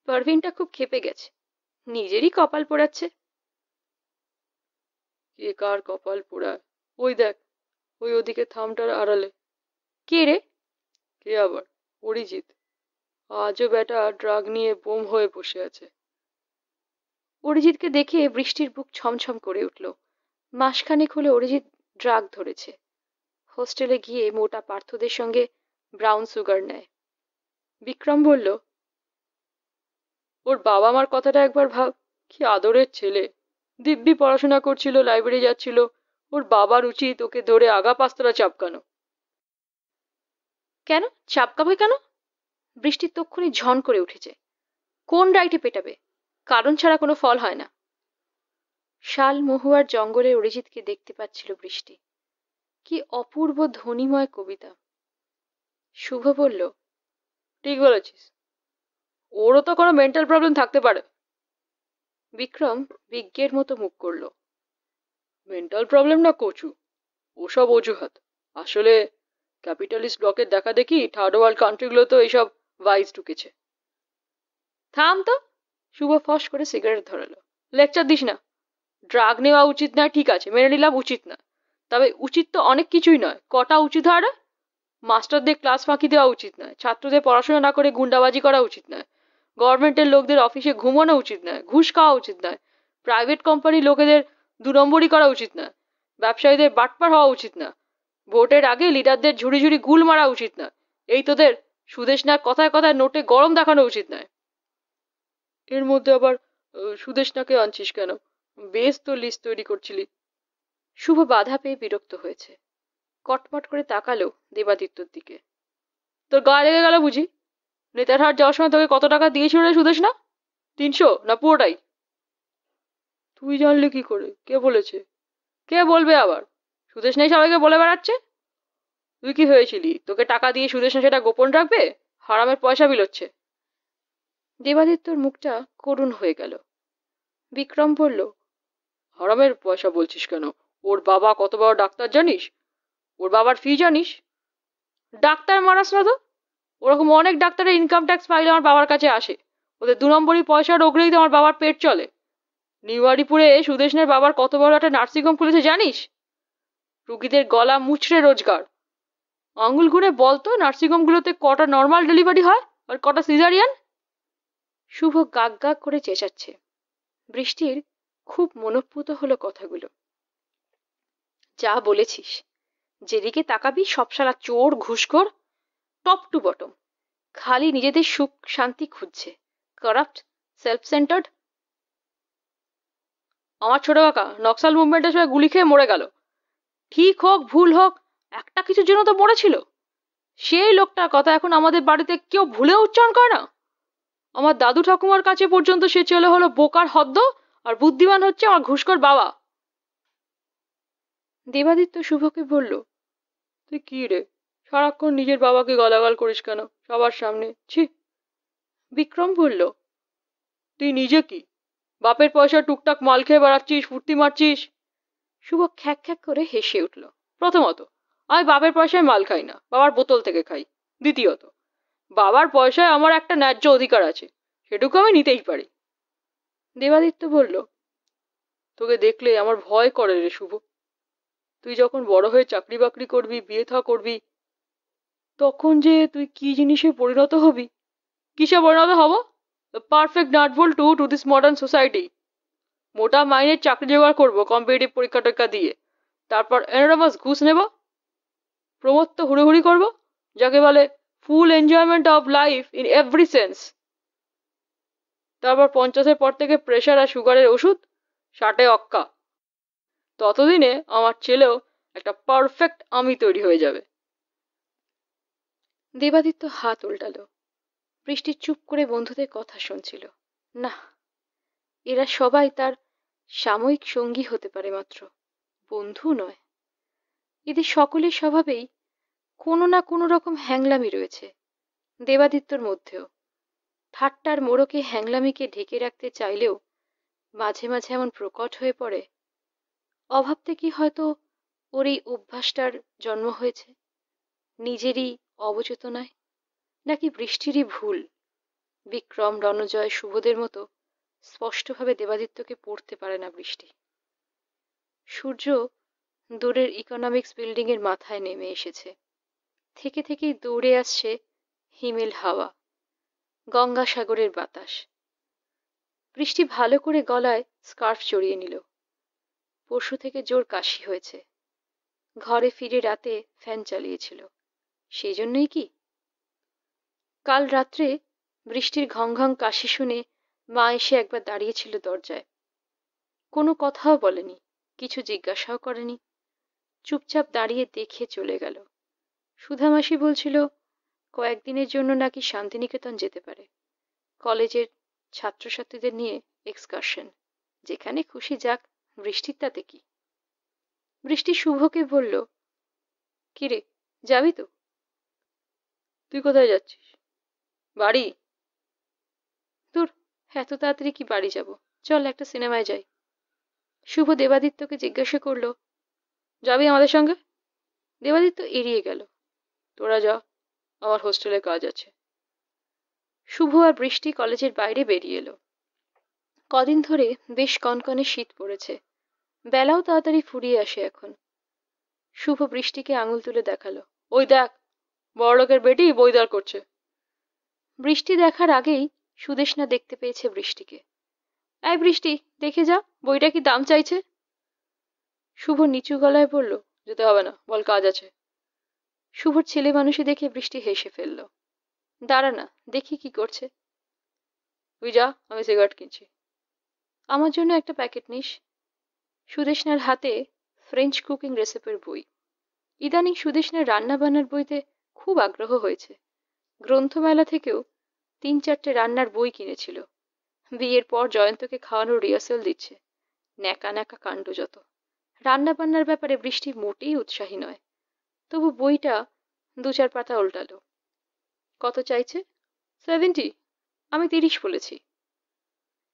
Speaker 1: পারভিনটা খুব ক্ষেপে গেছে, নিজেরই কপাল পোড়াচ্ছে। কে কার কপাল পোড়ায়? ওই দেখ, ওই ওদিকে থামটার আড়ালে। কে রে? কে আবার? অরিজিৎ। আজও বেটা ড্রাগ নিয়ে বোম হয়ে বসে আছে। অরিজিৎকে দেখে বৃষ্টির বুক ছমছম করে উঠল। মাসখানেক হলো অরিজিৎ ড্রাগ ধরেছে। হোস্টেলে গিয়ে মোটা পার্থদের সঙ্গে ব্রাউন সুগার নেয়। বিক্রম বলল, ওর বাবা মার কথাটা একবার ভাব, কি আদরের ছেলে, দিব্যি পড়াশোনা করছিল, লাইব্রেরি যাচ্ছিল, ওর বাবার উচিত ওকে ধরে আগা পাস্তরা চাপকানো। কেন চাপকাবে কেন? বৃষ্টি তক্ষুনি ঝন করে উঠেছে। কোন রাইটে পেটাবে? কারণ ছাড়া কোনো ফল হয় না। শাল মহুয়ার জঙ্গলে অরিজিৎকে দেখতে পাচ্ছিল বৃষ্টি। কি অপূর্ব ধ্বনিময় কবিতা। শুভ বলল, ঠিক বলেছিস, ওরও তো কোনো মেন্টাল প্রবলেম থাকতে পারে। বিক্রম বিজ্ঞের মতো মুখ করল। মেন্টাল প্রবলেম না কচু, ওসব অজুহাত। আসলে ক্যাপিটালিস্ট ব্লকের দেখা দেখি থার্ড ওয়ার্ল্ড কান্ট্রিগুলো তো এইসব ভাইস ঢুকেছে। থাম তো। শুভ ফস করে সিগারেট ধরালো। লেকচার দিস না। ড্রাগ নেওয়া উচিত নয়, ঠিক আছে, মেনে নিলাম উচিত না। তবে উচিত তো অনেক কিছুই নয়। কটা উচিত হয় না? মাস্টারদের ক্লাস ফাঁকি দেওয়া উচিত নয়, ছাত্রদের পড়াশোনা না করে গুন্ডাবাজি করা উচিত নয়, গভর্নমেন্টের লোকদের অফিসে ঘুমানো উচিত নয়, ঘুষ খাওয়া উচিত নয়, প্রাইভেট কোম্পানির লোকেদের 2 নম্বরই করা উচিত নয়, ব্যবসায়ীদের বাটপার হওয়া উচিত না, ভোটের আগে লিডারদের ঝুড়ি ঝুড়ি গুল মারা উচিত না, এই তোদের সুদেশনার কথায় কথায় নোটে গরম দেখানো উচিত নয়। এর মধ্যে আবার সুদেশনাকে আনছিস কেন? বেশ তো লিস্ট তৈরি করছিলি। শুভ বাধা পেয়ে বিরক্ত হয়েছে। কটমট করে তাকালো দেবাদিত্যর দিকে। তোর গায়ে লেগে গেল বুঝি? নেতারহাট যাওয়ার সময় তোকে কত টাকা দিয়েছিল রে সুদেশনা? 300 না পুরোটাই? তুই জানলি কি করে? কে বলেছে? কে বলবে আবার? সুদেশনাই সবাইকে বলে বেড়াচ্ছে। তুই কি হয়েছিলি? তোকে টাকা দিয়ে সুদেশনা সেটা গোপন রাখবে? হারামের পয়সা বিলোচ্ছে। দেবাদিত্যর মুখটা করুণ হয়ে গেল। বিক্রম বলল, হারামের পয়সা বলছিস কেন? ওর বাবা কত বড় ডাক্তার জানিস? ওর বাবার ফি জানিস? ডাক্তার মারাস না তো। ওরকম অনেক ডাক্তারের ইনকাম ট্যাক্স ফাইল আমার বাবার কাছে আসে। ওদের 2 নম্বরই পয়সার ওগরেই তো আমার বাবার পেট চলে। নিউয়ারিপুরে সুদেশনের বাবার কত বড় একটা নার্সিংহোম খুলেছে জানিস? রুগীদের গলা মুচড়ে রোজগার। আঙুল ঘুরে বলতো নার্সিংহোমগুলোতে কটা নর্মাল ডেলিভারি হয় আর কটা সিজারিয়ান? শুভ গাগ গাগ করে চেঁচাচ্ছে। বৃষ্টির খুব মনঃপুত হলো কথাগুলো। যা বলেছিস, যেদিকে তাকাবি সব শালা চোর, ঘুষখোর, টপ টু বটম। খালি নিজেদের সুখ শান্তি খুঁজছে। Corrupt, self centred. আমার ছোট কাকা নক্সাল মুভমেন্টের সময় গুলি খেয়ে মরে গেল। ঠিক হোক ভুল হোক, একটা কিছুর জন্য তো মরেছিল। সেই লোকটার কথা এখন আমাদের বাড়িতে কেউ ভুলেও উচ্চারণ করে না। আমার দাদু ঠাকুমার কাছে পর্যন্ত সে ছেলে হলো বোকার হদ্দ, আর বুদ্ধিমান হচ্ছে আমার ঘুষখোর বাবা। দেবাদিত্য শুভকে বলল, তুই কি রে, সারাক্ষণ নিজের বাবাকে গালাগাল করিস কেন সবার সামনে? ছি। বিক্রম বলল, তুই নিজে কি বাপের পয়সা টুকটাক মাল খেয়ে বেড়াচ্ছিস, ফুর্তি মারছিস? শুভ খ্যাক খ্যাক করে হেসে উঠল। প্রথমত, আমি বাপের পয়সায় মাল খাই না, বাবার বোতল থেকে খাই। দ্বিতীয়ত, বাবার পয়সায় আমার একটা ন্যায্য অধিকার আছে, সেটুকু আমি নিতেই পারি। দেবাদিত্য বলল, তোকে দেখলে আমার ভয় করে রে শুভ। তুই যখন বড় হয়ে চাকরি বাকরি করবি, বিয়ে থা করবি, তখন যে তুই কি জিনিসে পরিণত হবি। কিসে পরিণত হব? Perfect nut bolt to this modern society. মোটা মাইনের চাকরি জোগাড় করবো কম্পিটিটিভ পরীক্ষা টরীক্ষা দিয়ে, তারপর এনোরামাস ঘুষ নেব, প্রমত্ত হুড়োহুড়ি করবো, যাকে বলে full enjoyment of life in every sense. তারপর 50-এর পর থেকে প্রেশার আর সুগারের ওষুধ, 60-এ অক্কা। ততদিনে আমার ছেলেও একটা পারফেক্ট আমি তৈরি হয়ে যাবে। দেবাদিত্য হাত উল্টালো। বৃষ্টি চুপ করে বন্ধুদের কথা শুনছিল। না, এরা সবাই তার সাময়িক সঙ্গী হতে পারে মাত্র, বন্ধু নয়। এদের সকলের স্বভাবেই কোনো না কোনো রকম হ্যাংলামি রয়েছে, দেবাদিত্যর মধ্যেও। ঠাট্টার মোড়কে হ্যাংলামিকে ঢেকে রাখতে চাইলেও মাঝে মাঝে এমন প্রকট হয়ে পড়ে। অভাব থেকেই হয়তো ওর এই অভ্যাসটার জন্ম হয়েছে, নিজেরই অবচেতনায়। নাকি বৃষ্টিরই ভুল? বিক্রম, রণজয়, শুভদের মতো স্পষ্টভাবে দেবাদিত্যকে পড়তে পারে না বৃষ্টি। সূর্য দূরের ইকোনমিক্স বিল্ডিং এর মাথায় নেমে এসেছে। থেকে থেকেই দৌড়ে আসছে হিমেল হাওয়া, গঙ্গাসাগরের বাতাস। বৃষ্টি ভালো করে গলায় স্কার্ফ জড়িয়ে নিল। পরশু থেকে জোর কাশি হয়েছে। ঘরে ফিরে রাতে ফ্যান চালিয়েছিল। সেই জন্যই কি? কাল রাত্রে বৃষ্টির ঘং ঘং কাশি শুনে মা এসে একবার দাঁড়িয়েছিল দরজায়। কোনো কথাও বলেনি, কিছু জিজ্ঞাসাও করেনি, চুপচাপ দাঁড়িয়ে দেখে চলে গেল। সুধামাসি বলছিল কয়েকদিনের জন্য নাকি শান্তিনিকেতন যেতে পারে, কলেজের ছাত্রছাত্রীদের নিয়ে এক্সকারশন। যেখানে খুশি যাক, বৃষ্টির তাতে কি? বৃষ্টি শুভকে বলল, কিরে, যাবি তো? তুই কোথায় যাচ্ছিস? বাড়ি? দূর, এত তাড়াতাড়ি কি বাড়ি যাব? চল একটা সিনেমায় যাই। শুভ দেবাদিত্যকে জিজ্ঞাসা করল, যাবি আমাদের সঙ্গে? দেবাদিত্য এড়িয়ে গেল। তোরা যা, আমার হোস্টেলে কাজ আছে। শুভ আর বৃষ্টি কলেজের বাইরে বেরিয়ে এলো। কদিন ধরে বেশ কনকনে শীত পড়েছে, বেলাও তাড়াতাড়ি ফুরিয়ে আসে এখন। শুভ বৃষ্টিকে আঙুল তুলে দেখালো, ওই দেখ, বড়লোকের বেটি বই দর করছে। বৃষ্টি দেখার আগেই সুদেষ্ণা দেখতে পেয়েছে বৃষ্টিকে। এই বৃষ্টি, দেখে যা, বইটা কি দাম চাইছে? শুভ নিচু গলায় বলল, যেতে হবে না, বল কাজ আছে। শুভর ছেলে মানুষই দেখে বৃষ্টি হেসে ফেলল। দাঁড়া না, দেখি কি করছে। তুই যা, আমি সিগারেট কিনছি। আমার জন্য একটা প্যাকেট নিস। সুদেষ্ণার হাতে ফ্রেঞ্চ কুকিং রেসিপির বই। ইদানিং সুদেষ্ণার রান্না বান্নার বইতে খুব আগ্রহ হয়েছে। গ্রন্থমেলা থেকেও 3-4টে রান্নার বই কিনেছিল। বিয়ের পর জয়ন্তকে খাওয়ানোর রিহার্সেল দিচ্ছে। ন্যাকা ন্যাকা কাণ্ড যত। রান্না বান্নার ব্যাপারে বৃষ্টি মোটেই উৎসাহী নয়। তবু বইটা 2-4 পাতা উল্টালো। কত চাইছে? 70। আমি 30 বলেছি।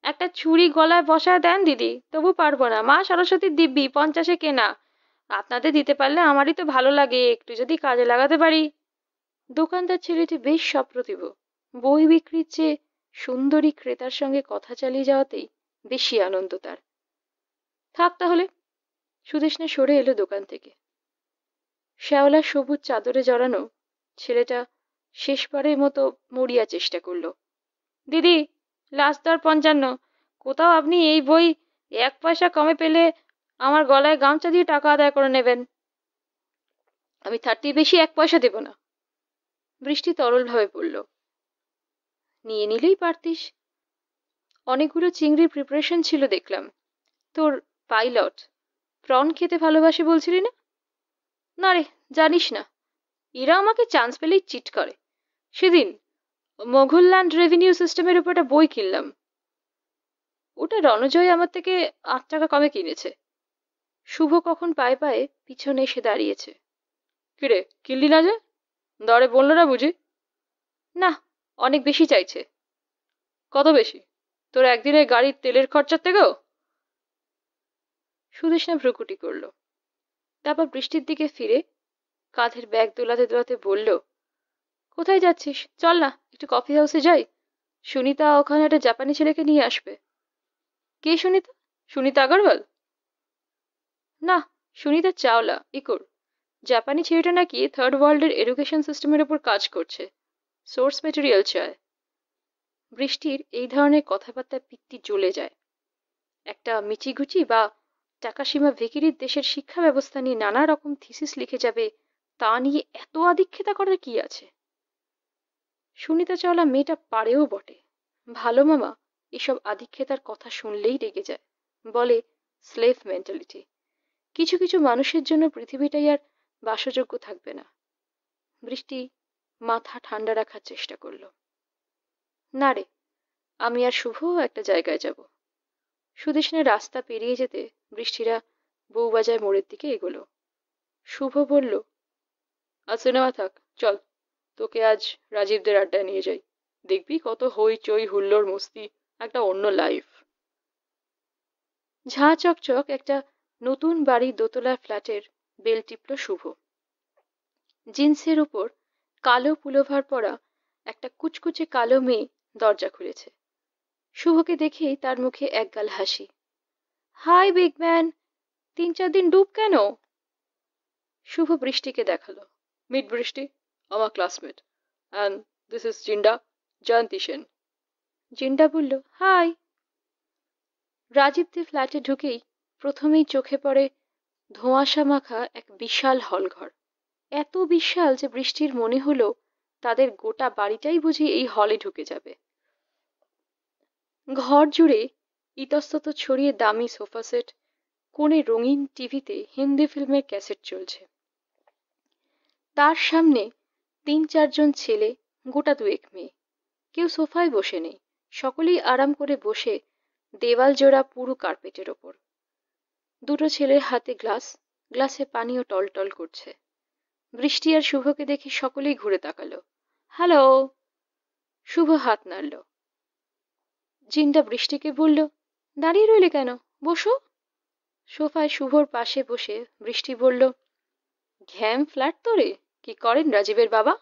Speaker 1: একটা ছুরি গলায় বসায় দেন দিদি, তবু পারবো না। মা সরস্বতীর দিব্যি, 50-এ কেনা। আপনাদের দিতে পারলে আমারই তো ভালো লাগে, একটু যদি কাজে লাগাতে পারি। দোকানদার ছেলেটি বেশ সপ্রতিভ। বই বিক্রির চেয়ে সুন্দরী ক্রেতার সঙ্গে কথা চালিয়ে যাওয়াতেই বেশি আনন্দ তার। থাক তাহলে। সুদেষ্ণা সরে এলো দোকান থেকে। শ্যাওলা সবুজ চাদরে জড়ানো ছেলেটা শেষবারের মতো মরিয়া চেষ্টা করলো। দিদি, লাস্ট দর 55। কোথাও আপনি এই বই 1 পয়সা কমে পেলে আমার গলায় গামছা দিয়ে টাকা আদায় করে নেবেন। আমি 30 বেশি 1 পয়সা দেব না। বৃষ্টি তরলভাবে বলল, নিয়ে নিলেই পারতিস। অনেকগুলো চিংড়ির প্রিপারেশন ছিল দেখলাম। তোর পাইলট প্রন খেতে ভালোবাসে বলছিলি না? না রে, জানিস না, এরা আমাকে চান্স পেলেই চিট করে। সেদিন মোঘলল্যান্ড রেভিনিউ সিস্টেমের উপর একটা বই কিনলাম। ওটা রণজয় আমার থেকে 8 টাকা কমে কিনেছে। শুভ কখন পায়ে পায়ে পিছনে এসে দাঁড়িয়েছে। কিরে, কিনলি না যে? দরে বললো না বুঝি? না, অনেক বেশি চাইছে। কত বেশি? তোর একদিনের গাড়ির তেলের খরচার থেকেও? সুদেষ্ণা ভ্রুকুটি করল। তারপর বৃষ্টির দিকে ফিরে কাঁধের ব্যাগ দোলাতে দোলাতে বলল, কোথায় যাচ্ছিস? চল না, একটু কফি হাউসে যাই। সুনিতা ওখানে একটা জাপানি ছেলেকে নিয়ে আসবে। কে সুনিতা? সুনিতা আগরওয়াল? না, সুনিতা চাওলা, ইকোর। জাপানি ছেলেটা নাকি থার্ড ওয়ার্ল্ডের এডুকেশন সিস্টেমের উপর কাজ করছে। সোর্স ম্যাটেরিয়াল চায়। বৃষ্টির এই ধরনের কথাবার্তা পিত্তি জ্বলে যায়। একটা মিচিগুচি বা টাকাসীমা ভিখিরির দেশের শিক্ষা ব্যবস্থা নিয়ে নানা রকম থিসিস লিখে যাবে, তা নিয়ে এত আদিক্ষেতা করার কি আছে? সুনিতা চাওলা মেয়েটা পারেও বটে। ভালো মামা এসব আদিক্ষেতার কথা শুনলেই রেগে যায়। বলে, স্লেভ মেন্টালিটি। কিছু কিছু মানুষের জন্য পৃথিবীটাই আর বাসযোগ্য থাকবে না। বৃষ্টি মাথা ঠান্ডা রাখার চেষ্টা করল। না রে, আমি আর শুভ একটা জায়গায় যাব। সুদেষ্ণার রাস্তা পেরিয়ে যেতে বৃষ্টিরা বউবাজার মোড়ের দিকে এগোলো। শুভ বলল, আজ সিনেমা থাক, চল, তোকে আজ রাজীবদের আড্ডায় নিয়ে যাই। দেখবি কত হই চই হুল্লোড় মস্তি, একটা অন্য লাইফ। ঝাঁ চকচক একটা নতুন বাড়ির দোতলার ফ্ল্যাটের বেল টিপল শুভ। জিন্সের উপর কালো পুলোভার পরা একটা কুচকুচে কালো মেয়ে দরজা খুলেছে। শুভকে দেখেই তার মুখে একগাল হাসি। হাই বিগ ম্যান, 3-4 দিন ডুব কেন? শুভ বৃষ্টিকে দেখালো। মিট বৃষ্টি, আমার classmate, and this is Jinnah, জয়ন্তী সেন। জিন্ডা বলল, হাই। রাজীবদের ফ্ল্যাটে ঢুকেই প্রথমেই চোখে পড়ে ধোঁয়াশা মাখা এক বিশাল হলঘর। এত বিশাল যে বৃষ্টির মনে হলো তাদের গোটা বাড়িটাই বুঝি এই হলে ঢুকে যাবে। ঘর জুড়ে ইতস্তত ছড়িয়ে দামি সোফা সেট, কোণে রঙিন টিভিতে হিন্দি ফিল্মের ক্যাসেট চলছে। তার সামনে ৩-৪ জন ছেলে, গোটা দুয়েক মেয়ে। কেউ সোফায় বসে নেই, সকলেই আরাম করে বসে দেওয়াল জোড়া পুরো কার্পেটের ওপর। দুটো ছেলের হাতে গ্লাস, গ্লাসে পানিও টলটল করছে। বৃষ্টি আর শুভকে দেখে সকলেই ঘুরে তাকালো। হ্যালো! শুভ হাত নাড়ল। জিনটা বৃষ্টিকে বলল, দাঁড়িয়ে রইলে কেন, বসো। সোফায় শুভর পাশে বসে বৃষ্টি বলল, ঘ্যাম ফ্ল্যাট তোরে? কি করেন রাজীবের বাবা?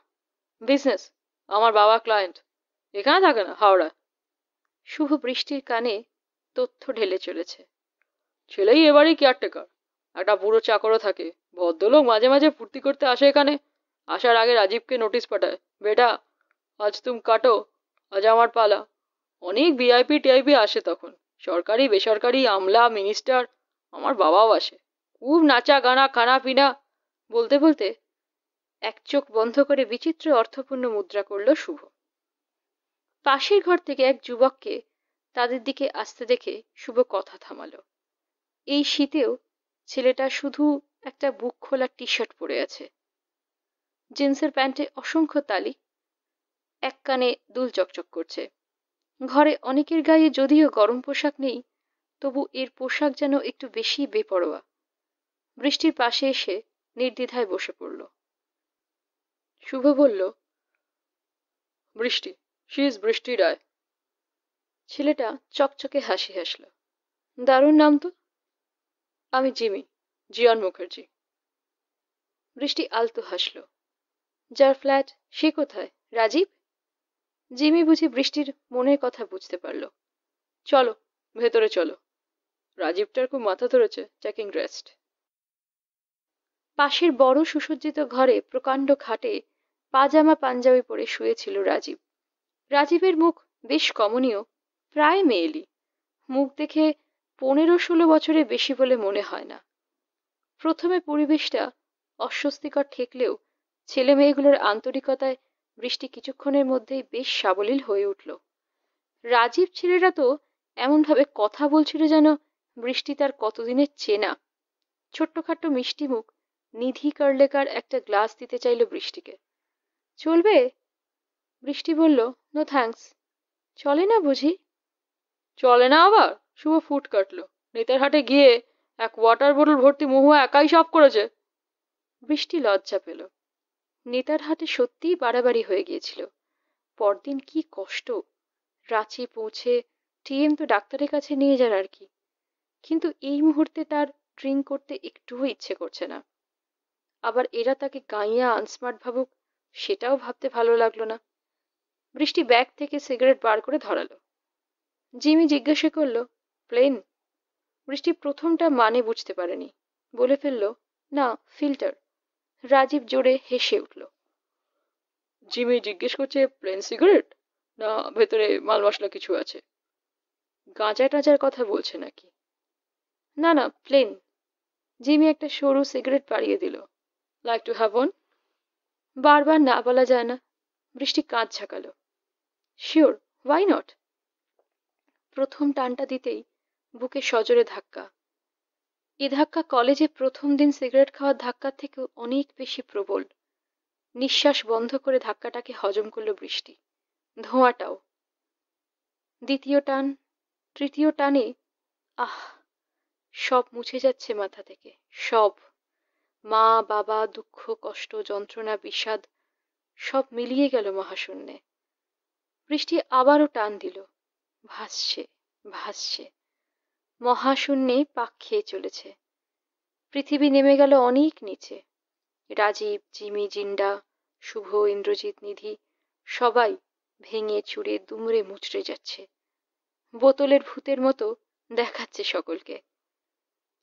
Speaker 1: বিজনেস। আমার বাবা ক্লায়েন্ট, এখানে থাকে না, হাওড়া। শুভ বৃষ্টির কানে তথ্য ঢেলে চলেছে। ছেলেই এবারই কেয়ারটেকার, একটা বুড়ো চাকরও থাকে। ভদ্রলোক মাঝে মাঝে ফুর্তি করতে আসে এখানে। আসার আগে রাজীবকে নোটিশ পাঠায়, বেটা আজ তুম কাটো, আজ আমার পালা। অনেক ভিআইপি টিআইপি আসে তখন, সরকারি বেসরকারি, আমলা, মিনিস্টার। আমার বাবাও আসে। খুব নাচা গানা খানা পিনা। বলতে বলতে এক চোখ বন্ধ করে বিচিত্র অর্থপূর্ণ মুদ্রা করল শুভ। পাশের ঘর থেকে এক যুবককে তাদের দিকে আসতে দেখে শুভ কথা থামালো। এই শীতেও ছেলেটা শুধু একটা বুক খোলা টি শার্ট পরে আছে, জিন্সের প্যান্টে অসংখ্য তালি, এক কানে দুল চকচক করছে। ঘরে অনেকের গায়ে যদিও গরম পোশাক নেই, তবু এর পোশাক যেন একটু বেশি বেপরোয়া। বৃষ্টির পাশে এসে নির্দ্বিধায় বসে পড়ল। শুভ বলল, বৃষ্টি, শি ইজ বৃষ্টি রায়। ছেলেটা চকচকে হাসি হাসল। দারুণ নাম তো। আমি জিমি, জিয়ান মুখার্জি। বৃষ্টি আলতো হাসল। যার ফ্ল্যাট সে কোথায়, রাজীব? জিমি বুঝি বৃষ্টির মনের কথা বুঝতে পারল। চলো ভেতরে চলো, রাজীবটার খুব মাথা ধরেছে, টেকিং রেস্ট। পাশের বড় সুসজ্জিত ঘরে প্রকাণ্ড খাটে পাজামা পাঞ্জাবি পরে শুয়েছিল রাজীব। রাজীবের মুখ বেশ কমনীয়, প্রায় মেয়েলি। মুখ দেখে 15-16 বছরের বেশি বলে মনে হয় না। প্রথমে পরিবেশটা অস্বস্তিকর ঠেকলেও ছেলে মেয়েগুলোর আন্তরিকতায় বৃষ্টি কিছুক্ষণের মধ্যেই বেশ সাবলীল হয়ে উঠল। রাজীব ছেলেরা তো এমনভাবে কথা বলছিল যেন বৃষ্টি তার কতদিনের চেনা। ছোট্টখাট্ট মিষ্টি মুখ নিধি কার্লেকার একটা গ্লাস দিতে চাইল বৃষ্টিকে। চলবে? বৃষ্টি বলল, নো থ্যাঙ্কস। চলে না বুঝি? চলে না আবার? শুভ ফুট কাটল। নেতারহাটে গিয়ে এক ওয়াটার বোতল ভর্তি মহুয়া একাই সব করেছে। বৃষ্টি লজ্জা পেল। নেতারহাটে সত্যিই বাড়াবাড়ি হয়ে গিয়েছিল। পরদিন কি কষ্ট! রাঁচি পৌঁছে টিএম তো ডাক্তারের কাছে নিয়ে যার আর কি, কিন্তু এই মুহূর্তে তার ড্রিঙ্ক করতে একটুও ইচ্ছে করছে না। আবার এরা তাকে গাইয়া আনস্মার্ট ভাবুক, সেটাও ভাবতে ভালো লাগলো না। বৃষ্টি ব্যাগ থেকে সিগারেট বার করে ধরালো। জিমি জিজ্ঞাসা করল, প্লেন? বৃষ্টি প্রথমটা মানে বুঝতে পারেনি, বলে ফেলল, না, ফিল্টার। রাজীব জোরে হেসে উঠল। জিমি জিজ্ঞেস করছে, প্লেন সিগারেট না ভেতরে মাল মশলা কিছু আছে? গাঁজা টাজার কথা বলছে নাকি? না না, প্লেন। জিমি একটা সরু সিগারেট বাড়িয়ে দিল। Like to have one? বারবার না বলা যায় না। বৃষ্টি কাঁধ ঝাঁকালো। Sure, why not? প্রথম টানটা দিতেই বুকে সজোরে ধাক্কা। এ ধাক্কা কলেজে প্রথম দিন সিগারেট খাওয়ার ধাক্কার থেকেও অনেক বেশি প্রবল। নিঃশ্বাস বন্ধ করে ধাক্কাটাকে হজম করল বৃষ্টি। ধোঁয়াটাও। দ্বিতীয় টান, তৃতীয় টানে আহ, সব মুছে যাচ্ছে মাথা থেকে, সব। মা বাবা, দুঃখ কষ্ট যন্ত্রণা বিষাদ সব মিলিয়ে গেল মহাশূন্যে। বৃষ্টি আবারও টান দিল। ভাসছে ভাসছে, মহাশূন্যে পাক খেয়ে চলেছে। পৃথিবী নেমে গেল অনেক নিচে। রাজীব, জিমি, জিন্ডা, শুভ, ইন্দ্রজিৎ, নিধি সবাই ভেঙে চুরে দুমড়ে মুচড়ে যাচ্ছে। বোতলের ভূতের মতো দেখাচ্ছে সকলকে।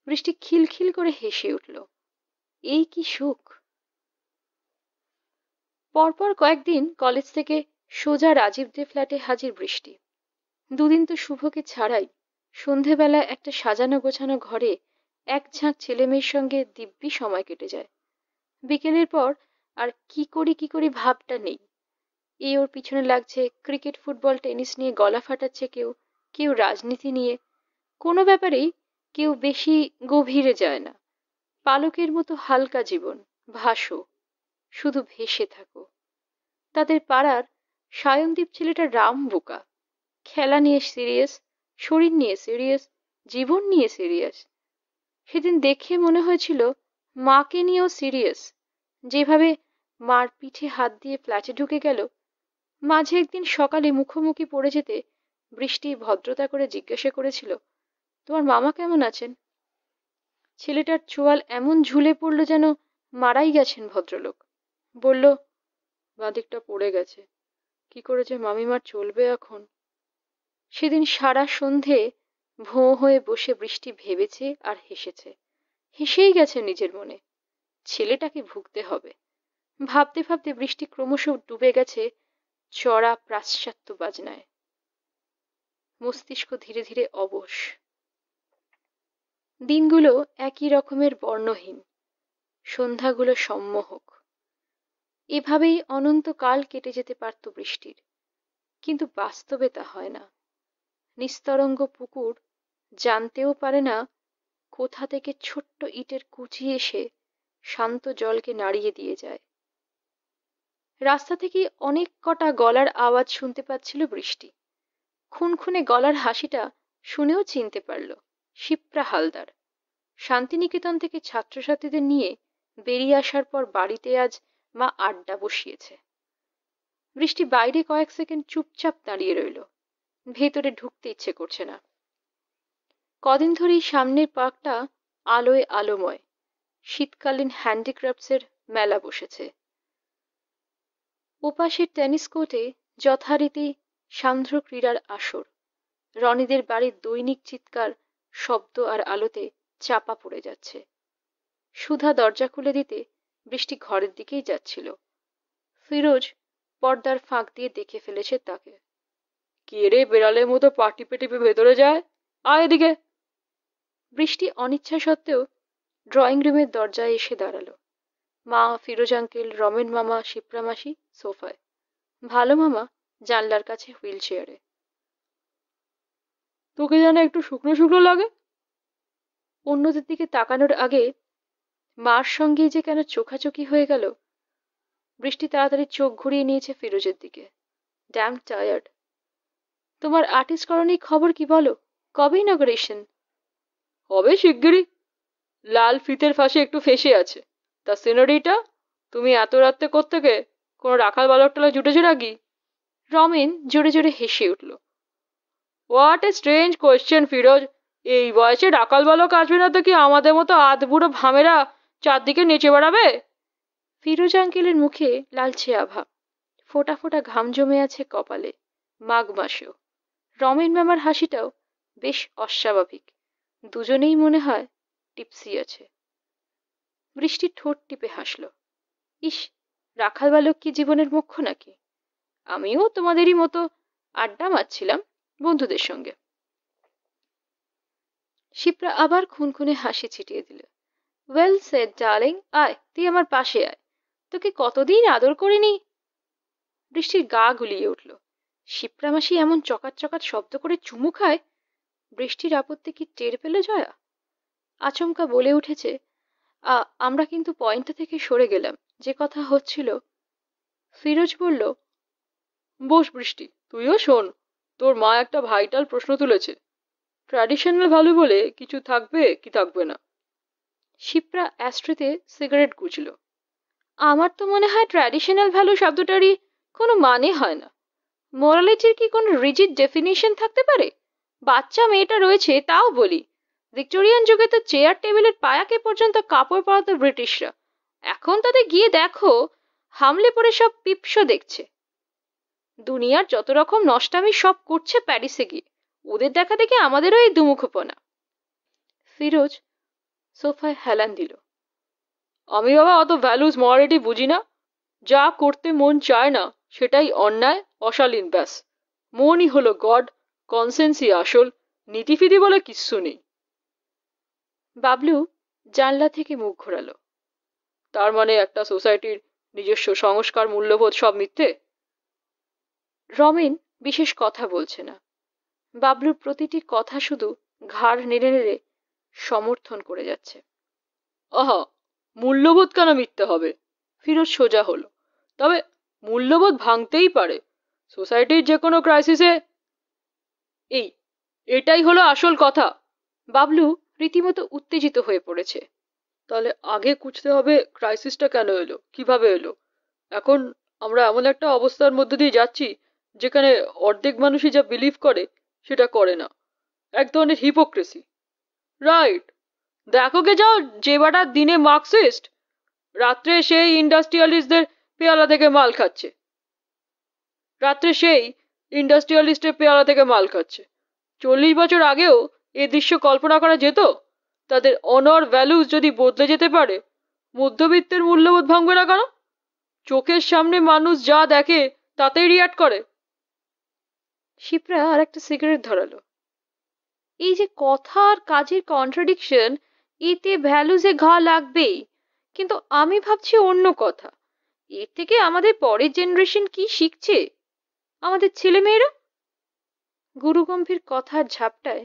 Speaker 1: বৃষ্টি খিলখিল করে হেসে উঠল। এই কি সুখ! পরপর কয়েকদিন কলেজ থেকে সোজা রাজীবদের ফ্ল্যাটে হাজির বৃষ্টি। দুদিন তো শুভকে ছাড়াই সন্ধেবেলা একটা সাজানো গোছানো ঘরে এক ঝাঁক ছেলেমেয়ের সঙ্গে দিব্যি সময় কেটে যায়। বিকেলের পর আর কি করি ভাবটা নেই। এই ওর পিছনে লাগছে, ক্রিকেট ফুটবল টেনিস নিয়ে গলা ফাটাচ্ছে কেউ, কেউ রাজনীতি নিয়ে। কোনো ব্যাপারেই কেউ বেশি গভীরে যায় না। পালকের মতো হালকা জীবন, ভাসো, শুধু ভেসে থাকো। তাদের পাড়ার সায়নদীপ ছেলেটা রাম বোকা, খেলা নিয়ে সিরিয়াস, শরীর নিয়ে সিরিয়াস, জীবন নিয়ে সিরিয়াস। সেদিন দেখে মনে হয়েছিল মাকে নিয়েও সিরিয়াস। যেভাবে মার পিঠে হাত দিয়ে ফ্ল্যাটে ঢুকে গেল। মাঝে একদিন সকালে মুখোমুখি পড়ে যেতে বৃষ্টি ভদ্রতা করে জিজ্ঞাসা করেছিল, তোমার মামা কেমন আছেন? ছেলেটার চোয়াল এমন ঝুলে পড়ল যেন মারাই গেছেন ভদ্রলোক। বলল, বাঁদিকটা পড়ে গেছে, কি করে যে মামিমার চলবে এখন। সেদিন সারা সন্ধে ভোঁ হয়ে বসে বৃষ্টি ভেবেছে আর হেসেছে। হেসেই গেছে নিজের মনে, ছেলেটাকে ভুগতে হবে। ভাবতে ভাবতে বৃষ্টি ক্রমশ ডুবে গেছে চড়া পাশ্চাত্য বাজনায়। মস্তিষ্ক ধীরে ধীরে অবশ। দিনগুলো একই রকমের বর্ণহীন, সন্ধ্যাগুলো সম্মোহক। এভাবেই অনন্তকাল কেটে যেতে পারত বৃষ্টির, কিন্তু বাস্তবে তা হয় না। নিস্তরঙ্গ পুকুর জানতেও পারে না কোথা থেকে ছোট্ট ইটের কুচি এসে শান্ত জলকে নাড়িয়ে দিয়ে যায়। রাস্তা থেকে অনেক কটা গলার আওয়াজ শুনতে পাচ্ছিল বৃষ্টি। খুনখুনে গলার হাসিটা শুনেও চিনতে পারল শিপ্রা হালদার। শান্তিনিকেতন থেকে ছাত্রছাত্রীদের নিয়ে বেরিয়ে আসার পর বাড়িতে আজ মা আড্ডা বসিয়েছে। বৃষ্টি বাইরে কয়েক সেকেন্ড চুপচাপ দাঁড়িয়ে রইল। ভেতরে ঢুকতে ইচ্ছে করছে না। কদিন ধরেই সামনের পার্কটা আলোয় আলোময়। শীতকালীন হ্যান্ডিক্রাফটসের মেলা বসেছে। ওপাশের টেনিস কোর্টে যথারীতি সান্ধ্র ক্রীড়ার আসর। রনিদের বাড়ির দৈনিক চিৎকার শব্দ আর আলোতে চাপা পড়ে যাচ্ছে। সুধা দরজা খুলে দিতে বৃষ্টি ঘরের দিকেই যাচ্ছিল। ফিরোজ পর্দার ফাঁক দিয়ে দেখে ফেলেছে তাকে। কে রে বেড়ালের মতো পা টিপে টিপে ভেতরে যায়, আয় এদিকে। বৃষ্টি অনিচ্ছা সত্ত্বেও ড্রয়িং রুমের দরজায় এসে দাঁড়ালো। মা, ফিরোজ আঙ্কেল, রমেন মামা, শিপ্রা মাসি সোফায়, ভালো মামা জানলার কাছে হুইল চেয়ারে। তোকে যেন একটু শুকনো শুকনো লাগে। অন্যদের দিকে তাকানোর আগে মার সঙ্গেই যে কেন চোখাচোখি হয়ে গেল। বৃষ্টি তাড়াতাড়ি চোখ ঘুরিয়ে নিয়েছে ফিরোজের দিকে। Dam tired. তোমার আর্টিস্ট কলোনির খবর কি বলো? কবে ইনগরেশন? হবে শিগগিরই। লাল ফিতের ফাঁসে একটু ফেসে আছে। তা সিনারিটা তুমি এত রাত্রে কোত্থেকে? কোনো রাখাল বালক টালা জুটেছে নাকি? রমেন জোরে জোরে হেসে উঠল। What a strange question Firoz. এই বয়সে রাখাল বালক আসবে না তো কি আমাদের মতো আধবুড়ো ভামেরা চারদিকে নেচে বেড়াবে? ফিরোজ আঙ্কেলের মুখে লালচে আভা, ফোঁটা ফোঁটা ঘাম জমে আছে কপালে। মাঘ মাসেও। রমেন মামার হাসিটাও বেশ অস্বাভাবিক। দুজনেই মনে হয় টিপসি আছে। বৃষ্টি ঠোঁট টিপে হাসল। ইস, রাখাল বালক কি জীবনের মুখ্য নাকি? আমিও তোমাদেরই মতো আড্ডা মারছিলাম বন্ধুদের সঙ্গে। শিপ্রা আবার খুনখুনে হাসি ছিটিয়ে দিল। ওয়েল সেড ডার্লিং, আয় তুই আমার পাশে আয়। তোকে কতদিন আদর করিনি। বৃষ্টির গা গুলিয়ে উঠল। শিপ্রা মাসি এমন চকাত চকাত শব্দ করে চুমু খায়। বৃষ্টির আপত্তি কি টের পেল জয়া? আচমকা বলে উঠেছে, আমরা কিন্তু পয়েন্টটা থেকে সরে গেলাম, যে কথা হচ্ছিল। ফিরোজ বলল, বস বৃষ্টি, তুইও শোন। তোর মা একটা ভাইটাল প্রশ্ন তুলেছে। ট্র্যাডিশনাল ভ্যালু বলে কিছু থাকবে কি থাকবে না? শিপ্রা অ্যাস্ট্রেতে সিগারেট গুজল। আমার তো মনে হয় ট্র্যাডিশনাল ভ্যালু শব্দটারই কোনো মানে হয় না। মোরালিটির কি কোনো রিজিড ডেফিনিশন থাকতে পারে? বাচ্চা মেয়েটা রয়েছে তাও বলি। ভিক্টোরিয়ান যুগে তো চেয়ার টেবিলের পায়াকে পর্যন্ত কাপড় পরাতো ব্রিটিশরা। এখন তাদের গিয়ে দেখো, হামলে পড়ে সব পিপসো দেখছে। দুনিয়ার যত রকম নষ্টামি সব করছে প্যারিসে গিয়ে। ওদের দেখা দেখে আমাদেরও এই দুমুখোপনা। ফিরোজ সোফায় হেলান দিল। আমি বাবা অত ভ্যালুস মরালিটি বুঝি না। যা করতে মন চায় না সেটাই অন্যায়, অশালীন, ব্যাস। মনই হলো গড, কনসেন্সই আসল, নীতিফিতি বলে কিচ্ছু নেই। বাবলু জানলা থেকে মুখ ঘোরালো। তার মানে একটা সোসাইটির নিজস্ব সংস্কার মূল্যবোধ সব মিথ্যে? রমেন বিশেষ কথা বলছে না। বাবলুর প্রতিটি কথা শুধু ঘাড় নেড়ে নেড়ে সমর্থন করে যাচ্ছে। আহা, মূল্যবোধ কেন মিথ্যে হবে? ফিরোজ সোজা হলো। তবে মূল্যবোধ ভাঙতেই পারে সোসাইটির যে কোনো ক্রাইসিসে। এই এটাই হলো আসল কথা। বাবলু রীতিমতো উত্তেজিত হয়ে পড়েছে। তাহলে আগে খুঁজতে হবে ক্রাইসিসটা কেন এলো, কিভাবে এলো। এখন আমরা এমন একটা অবস্থার মধ্যে দিয়ে যাচ্ছি যেখানে অর্ধেক মানুষই যা বিলিভ করে সেটা করে না। এক ধরনের হিপোক্রেসি। রাইট। দেখো গে যাও, যে বাটা দিনে মার্কসিস্ট, রাত্রে সেই ইন্ডাস্ট্রিয়ালিস্টদের পেয়ালা থেকে মাল খাচ্ছে। মাল খাচ্ছে। 40 বছর আগেও এ দৃশ্য কল্পনা করা যেত? তাদের অনর ভ্যালুস যদি বদলে যেতে পারে, মধ্যবিত্তের মূল্যবোধ ভাঙবে না কেন? চোখের সামনে মানুষ যা দেখে তাতেই রিয়াক্ট করে। শিপ্রা আর একটা সিগারেট ধরালো। এই যে কথা আর কাজের কন্ট্রাডিকশন, এতে ভ্যালুসে ঘা লাগবেই। কিন্তু আমি ভাবছি অন্য কথা। এর থেকে আমাদের পরের জেনারেশন কি শিখছে? আমাদের ছেলেমেয়েরা? গুরুগম্ভীর কথার ঝাপটায়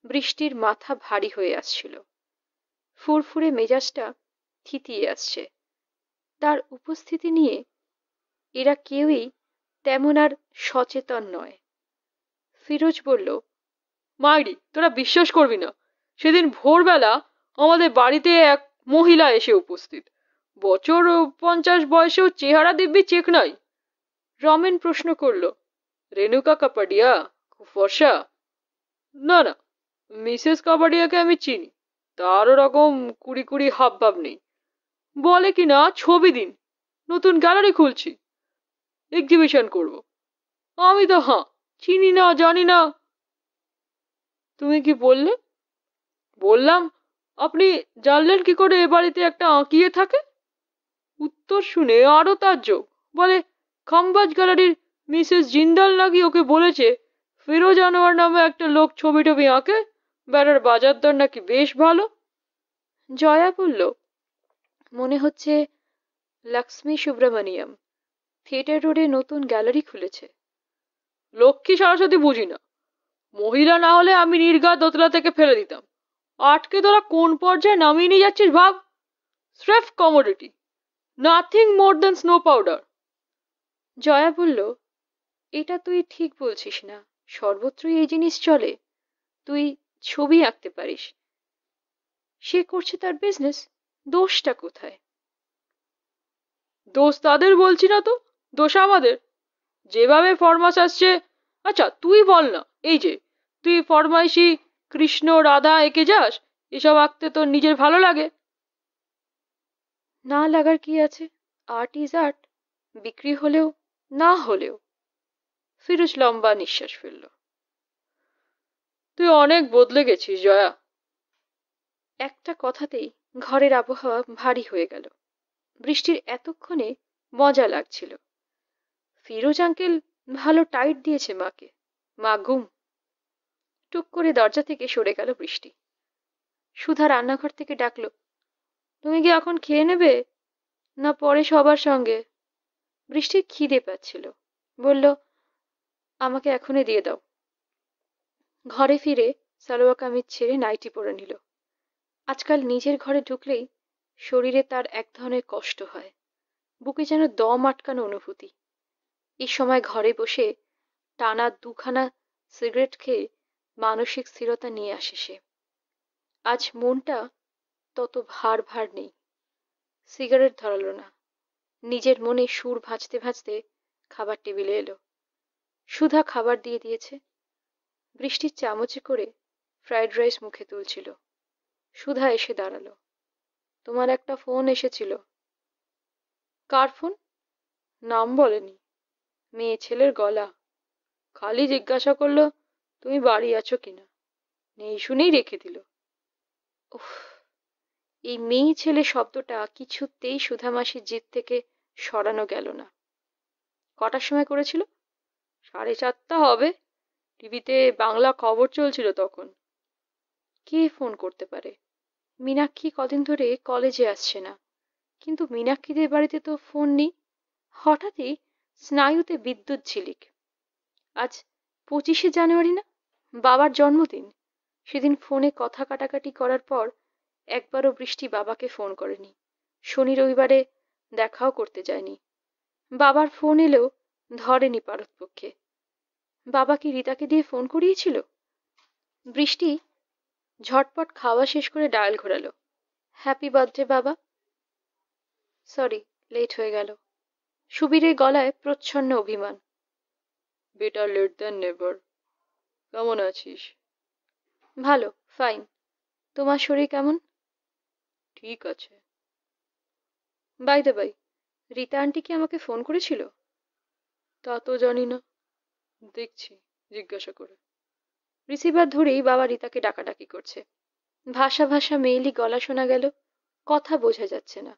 Speaker 1: বৃষ্টির মাথা ভারী হয়ে আসছিল। ফুরফুরে মেজাজটা থিতিয়ে আসছে। তার উপস্থিতি নিয়ে এরা কেউই তেমন আর সচেতন নয়। ফিরোজ বলল, মাইরি, তোরা বিশ্বাস করবি না, সেদিন ভোরবেলা আমাদের বাড়িতে এক মহিলা এসে উপস্থিত। বছর 50 বয়সেও চেহারা দিব্যি চেক নাই। রমেন প্রশ্ন করল, রেণুকা কাপাডিয়া? খুব ফর্সা? না না, মিসেস কাপাডিয়াকে আমি চিনি। তার ওরকম কুড়ি কুড়ি হাব ভাব নেই। বলে কি না ছবি দিন, নতুন গ্যালারি খুলছি, এক্সিবিশন করব। আমি তো হাঁ, চিনি না, জানি না। তুমি কি বললে? বললাম, আপনি জানলেন কি করে এ বাড়িতে একটা আঁকিয়ে থাকে? উত্তর শুনে আরো তাজ্জব। বলে, খাম্বাজ গ্যালারির মিসেস জিন্দাল নাকি ওকে বলেছে ফিরোজ আনোয়ার নামে একটা লোক ছবি টবি আঁকে, বেড়ার বাজার দর নাকি বেশ ভালো। জয়া বলল, মনে হচ্ছে লক্ষ্মী সুব্রমণিয়াম থিয়েটার রোডে নতুন গ্যালারি খুলেছে। লক্ষ্মী সরস্বতী বুঝি না, মহিলা না হলে আমি নির্ঘাত দোতলা থেকে ফেলে দিতাম। আটকে তোরা কোন পর্যায়ে নামিয়ে নিয়ে যাচ্ছিস ভাব। স্রেফ commodity, nothing more than snow powder. Jaya বলল, এটা তুই ঠিক বলছিস না। সর্বত্রই এই জিনিস চলে। তুই ছবি আঁকতে পারিস, সে করছে তার বিজনেস, দোষটা কোথায়? দোষ তাদের বলছি না তো, দোষ আমাদের। যেভাবে ফরমাস আসছে। আচ্ছা তুই বল না, এই যে তুই ফরমাইশি কৃষ্ণ রাধা এঁকে যাস, এসব আঁকতে তোর নিজের ভালো লাগে? না লাগার কি আছে? আর্ট ইজ আর্ট, বিক্রি হলেও না হলেও। ফিরোজ লম্বা নিঃশ্বাস ফেলল। তুই অনেক বদলে গেছিস জয়া। একটা কথাতেই ঘরের আবহাওয়া ভারী হয়ে গেল। বৃষ্টির এতক্ষণে মজা লাগছিল। ফিরোজ আঙ্কেল ভালো টাইট দিয়েছে মাকে। মা ঘুম। টুক করে দরজা থেকে সরে গেল বৃষ্টি। সুধা রান্নাঘর থেকে ডাকলো, তুমি কি এখন খেয়ে নেবে, না পরে সবার সঙ্গে? বৃষ্টির খিদে পাচ্ছিল। বলল, আমাকে এখনই দিয়ে দাও। ঘরে ফিরে সালোয়ার কামিজ ছেড়ে নাইটি পরে নিল। আজকাল নিজের ঘরে ঢুকলেই শরীরে তার এক ধরনের কষ্ট হয়, বুকে যেন দম আটকানো অনুভূতি। এই সময় ঘরে বসে টানা দুখানা সিগারেট খেয়ে মানসিক স্থিরতা নিয়ে আসে সে। আজ মনটা তত ভার ভার নেই। সিগারেট ধরালো না। নিজের মনে সুর ভাজতে ভাজতে খাবার টেবিলে এলো। সুধা খাবার দিয়ে দিয়েছে। বৃষ্টির চামচে করে ফ্রাইড রাইস মুখে তুলছিল। সুধা এসে দাঁড়ালো। তোমার একটা ফোন এসেছিল। কার ফোন? নাম বলেনি। মেয়ে ছেলের গলা। খালি জিজ্ঞাসা করলো তুমি বাড়ি আছো কিনা। নেই শুনেই রেখে দিল। উফ, এই মেয়ে ছেলে শব্দটা কিছুতেই সুধা মাসির জিভ থেকে সরানো গেল না। কটার সময় করেছিল? 4:30 হবে। টিভিতে বাংলা খবর চলছিল তখন। কে ফোন করতে পারে? মীনাক্ষী কদিন ধরে কলেজে আসছে না, কিন্তু মীনাক্ষীদের বাড়িতে তো ফোন নেই। হঠাৎই স্নায়ুতে বিদ্যুৎ ঝিলিক। আজ 25শে জানুয়ারি না, বাবার জন্মদিন। সেদিন ফোনে কথা কাটাকাটি করার পর একবারও বৃষ্টি বাবাকে ফোন করেনি। শনি রবিবারে দেখাও করতে যায়নি। বাবার ফোন এলেও ধরেনি পারতপক্ষে। বাবা কি রিতাকে দিয়ে ফোন করিয়েছিল? বৃষ্টি ঝটপট খাওয়া শেষ করে ডায়াল ঘোরালো। হ্যাপি বার্থডে বাবা। সরি, লেট হয়ে গেল। সুবীরের গলায় প্রচ্ছন্ন অভিমান। Better late than never. কেমন আছিস? ভালো, ফাইন। তোমার শরীর কেমন? ঠিক আছে। By the by, Rita aunty কি আমাকে ফোন করেছিল? তা তো জানি না, দেখছি জিজ্ঞাসা করে। রিসিভার ধরেই বাবা রীতাকে ডাকাডাকি করছে। ভাষা ভাষা মেয়েলি গলা শোনা গেল, কথা বোঝা যাচ্ছে না।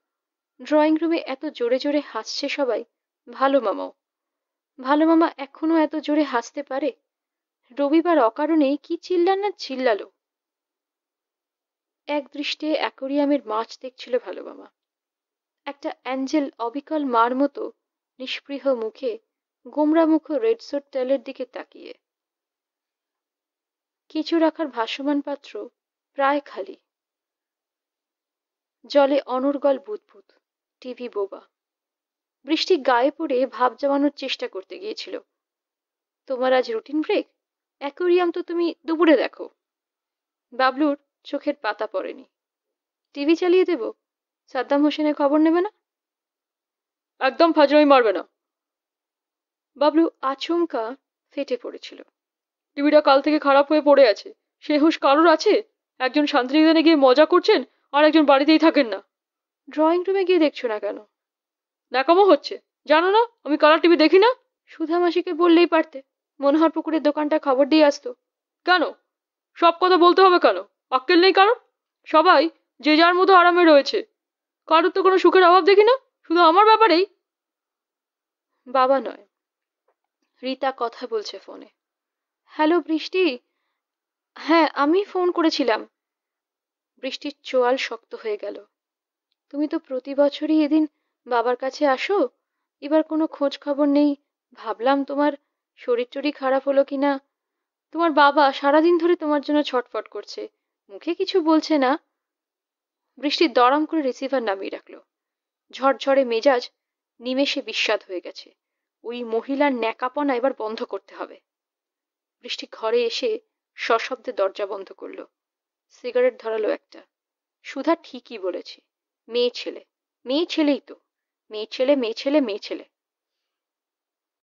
Speaker 1: ড্রয়িং রুমে এত জোরে জোরে হাসছে সবাই। ভালো মামাও। ভালো মামা এখনো এত জোরে হাসতে পারে? রবিবার অকারণেই কি চিল্লান চিল্লালো। এক দৃষ্টে অ্যাকোরিয়ামের মাছ দেখছিল ভালো মামা। একটা অ্যাঞ্জেল অবিকল মার মতো নিস্পৃহ মুখে গোমরা মুখ রেডসোট তেলের দিকে তাকিয়ে। কিছু রাখার ভাসমান পাত্র প্রায় খালি। জলে অনর্গল বুদবুদ, টিভি বোবা। বৃষ্টি গায়ে পড়ে ভাব জমানোর চেষ্টা করতে গিয়েছিল। তোমার আজ রুটিন ব্রেক? অ্যাকোরিয়াম তো তুমি দুপুরে দেখো। বাবলুর চোখের পাতা পড়েনি। টিভি চালিয়ে দেব? সাদ্দাম হোসেনের খবর নেবে না? একদম ফাজলামি মারবে না। বাবলু আচমকা ফেটে পড়েছিল। টিভিটা কাল থেকে খারাপ হয়ে পড়ে আছে, সে হুঁশ কারোর আছে? একজন শান্তিনিকেতনে গিয়ে মজা করছেন আর একজন বাড়িতেই থাকেন না। ড্রয়িং রুমে গিয়ে দেখছো না কেন? ন্যাকামো হচ্ছে, জানো না আমি কালার টিভি দেখি না? সুধা মাসিকে বললেই পারতে, মনোহর পুকুরের দোকানটা খবর দিয়ে আসতো। কেন সব কথা বলতে হবে কেন? আক্কেল নেই কারণ? সবাই যে যার মতো আরামে রয়েছে, কারোর তো কোনো সুখের অভাব দেখি না, শুধু আমার ব্যাপারেই। বাবা নয়, রীতা কথা বলছে ফোনে। হ্যালো বৃষ্টি। হ্যাঁ, আমি ফোন করেছিলাম। বৃষ্টির চোয়াল শক্ত হয়ে গেল। তুমি তো প্রতি বছরই এদিন বাবার কাছে আসো, এবার কোনো খোঁজ খবর নেই। ভাবলাম তোমার শরীর টরীর খারাপ হলো কিনা। তোমার বাবা সারাদিন ধরে তোমার জন্য ছটফট করছে, মুখে কিছু বলছে না। বৃষ্টি দড়াম করে রিসিভার নামিয়ে রাখলো। ঝরঝরে মেজাজ নিমেষে বিস্বাদ হয়ে গেছে। ওই মহিলার ন্যাকাপনা এবার বন্ধ করতে হবে। বৃষ্টি ঘরে এসে সশব্দে দরজা বন্ধ করলো। সিগারেট ধরালো একটা। সুধা ঠিকই বলেছে, মেয়ে ছেলে। মেয়ে ছেলেই তো। মেয়ে ছেলে মেয়ে ছেলে মেয়ে ছেলে।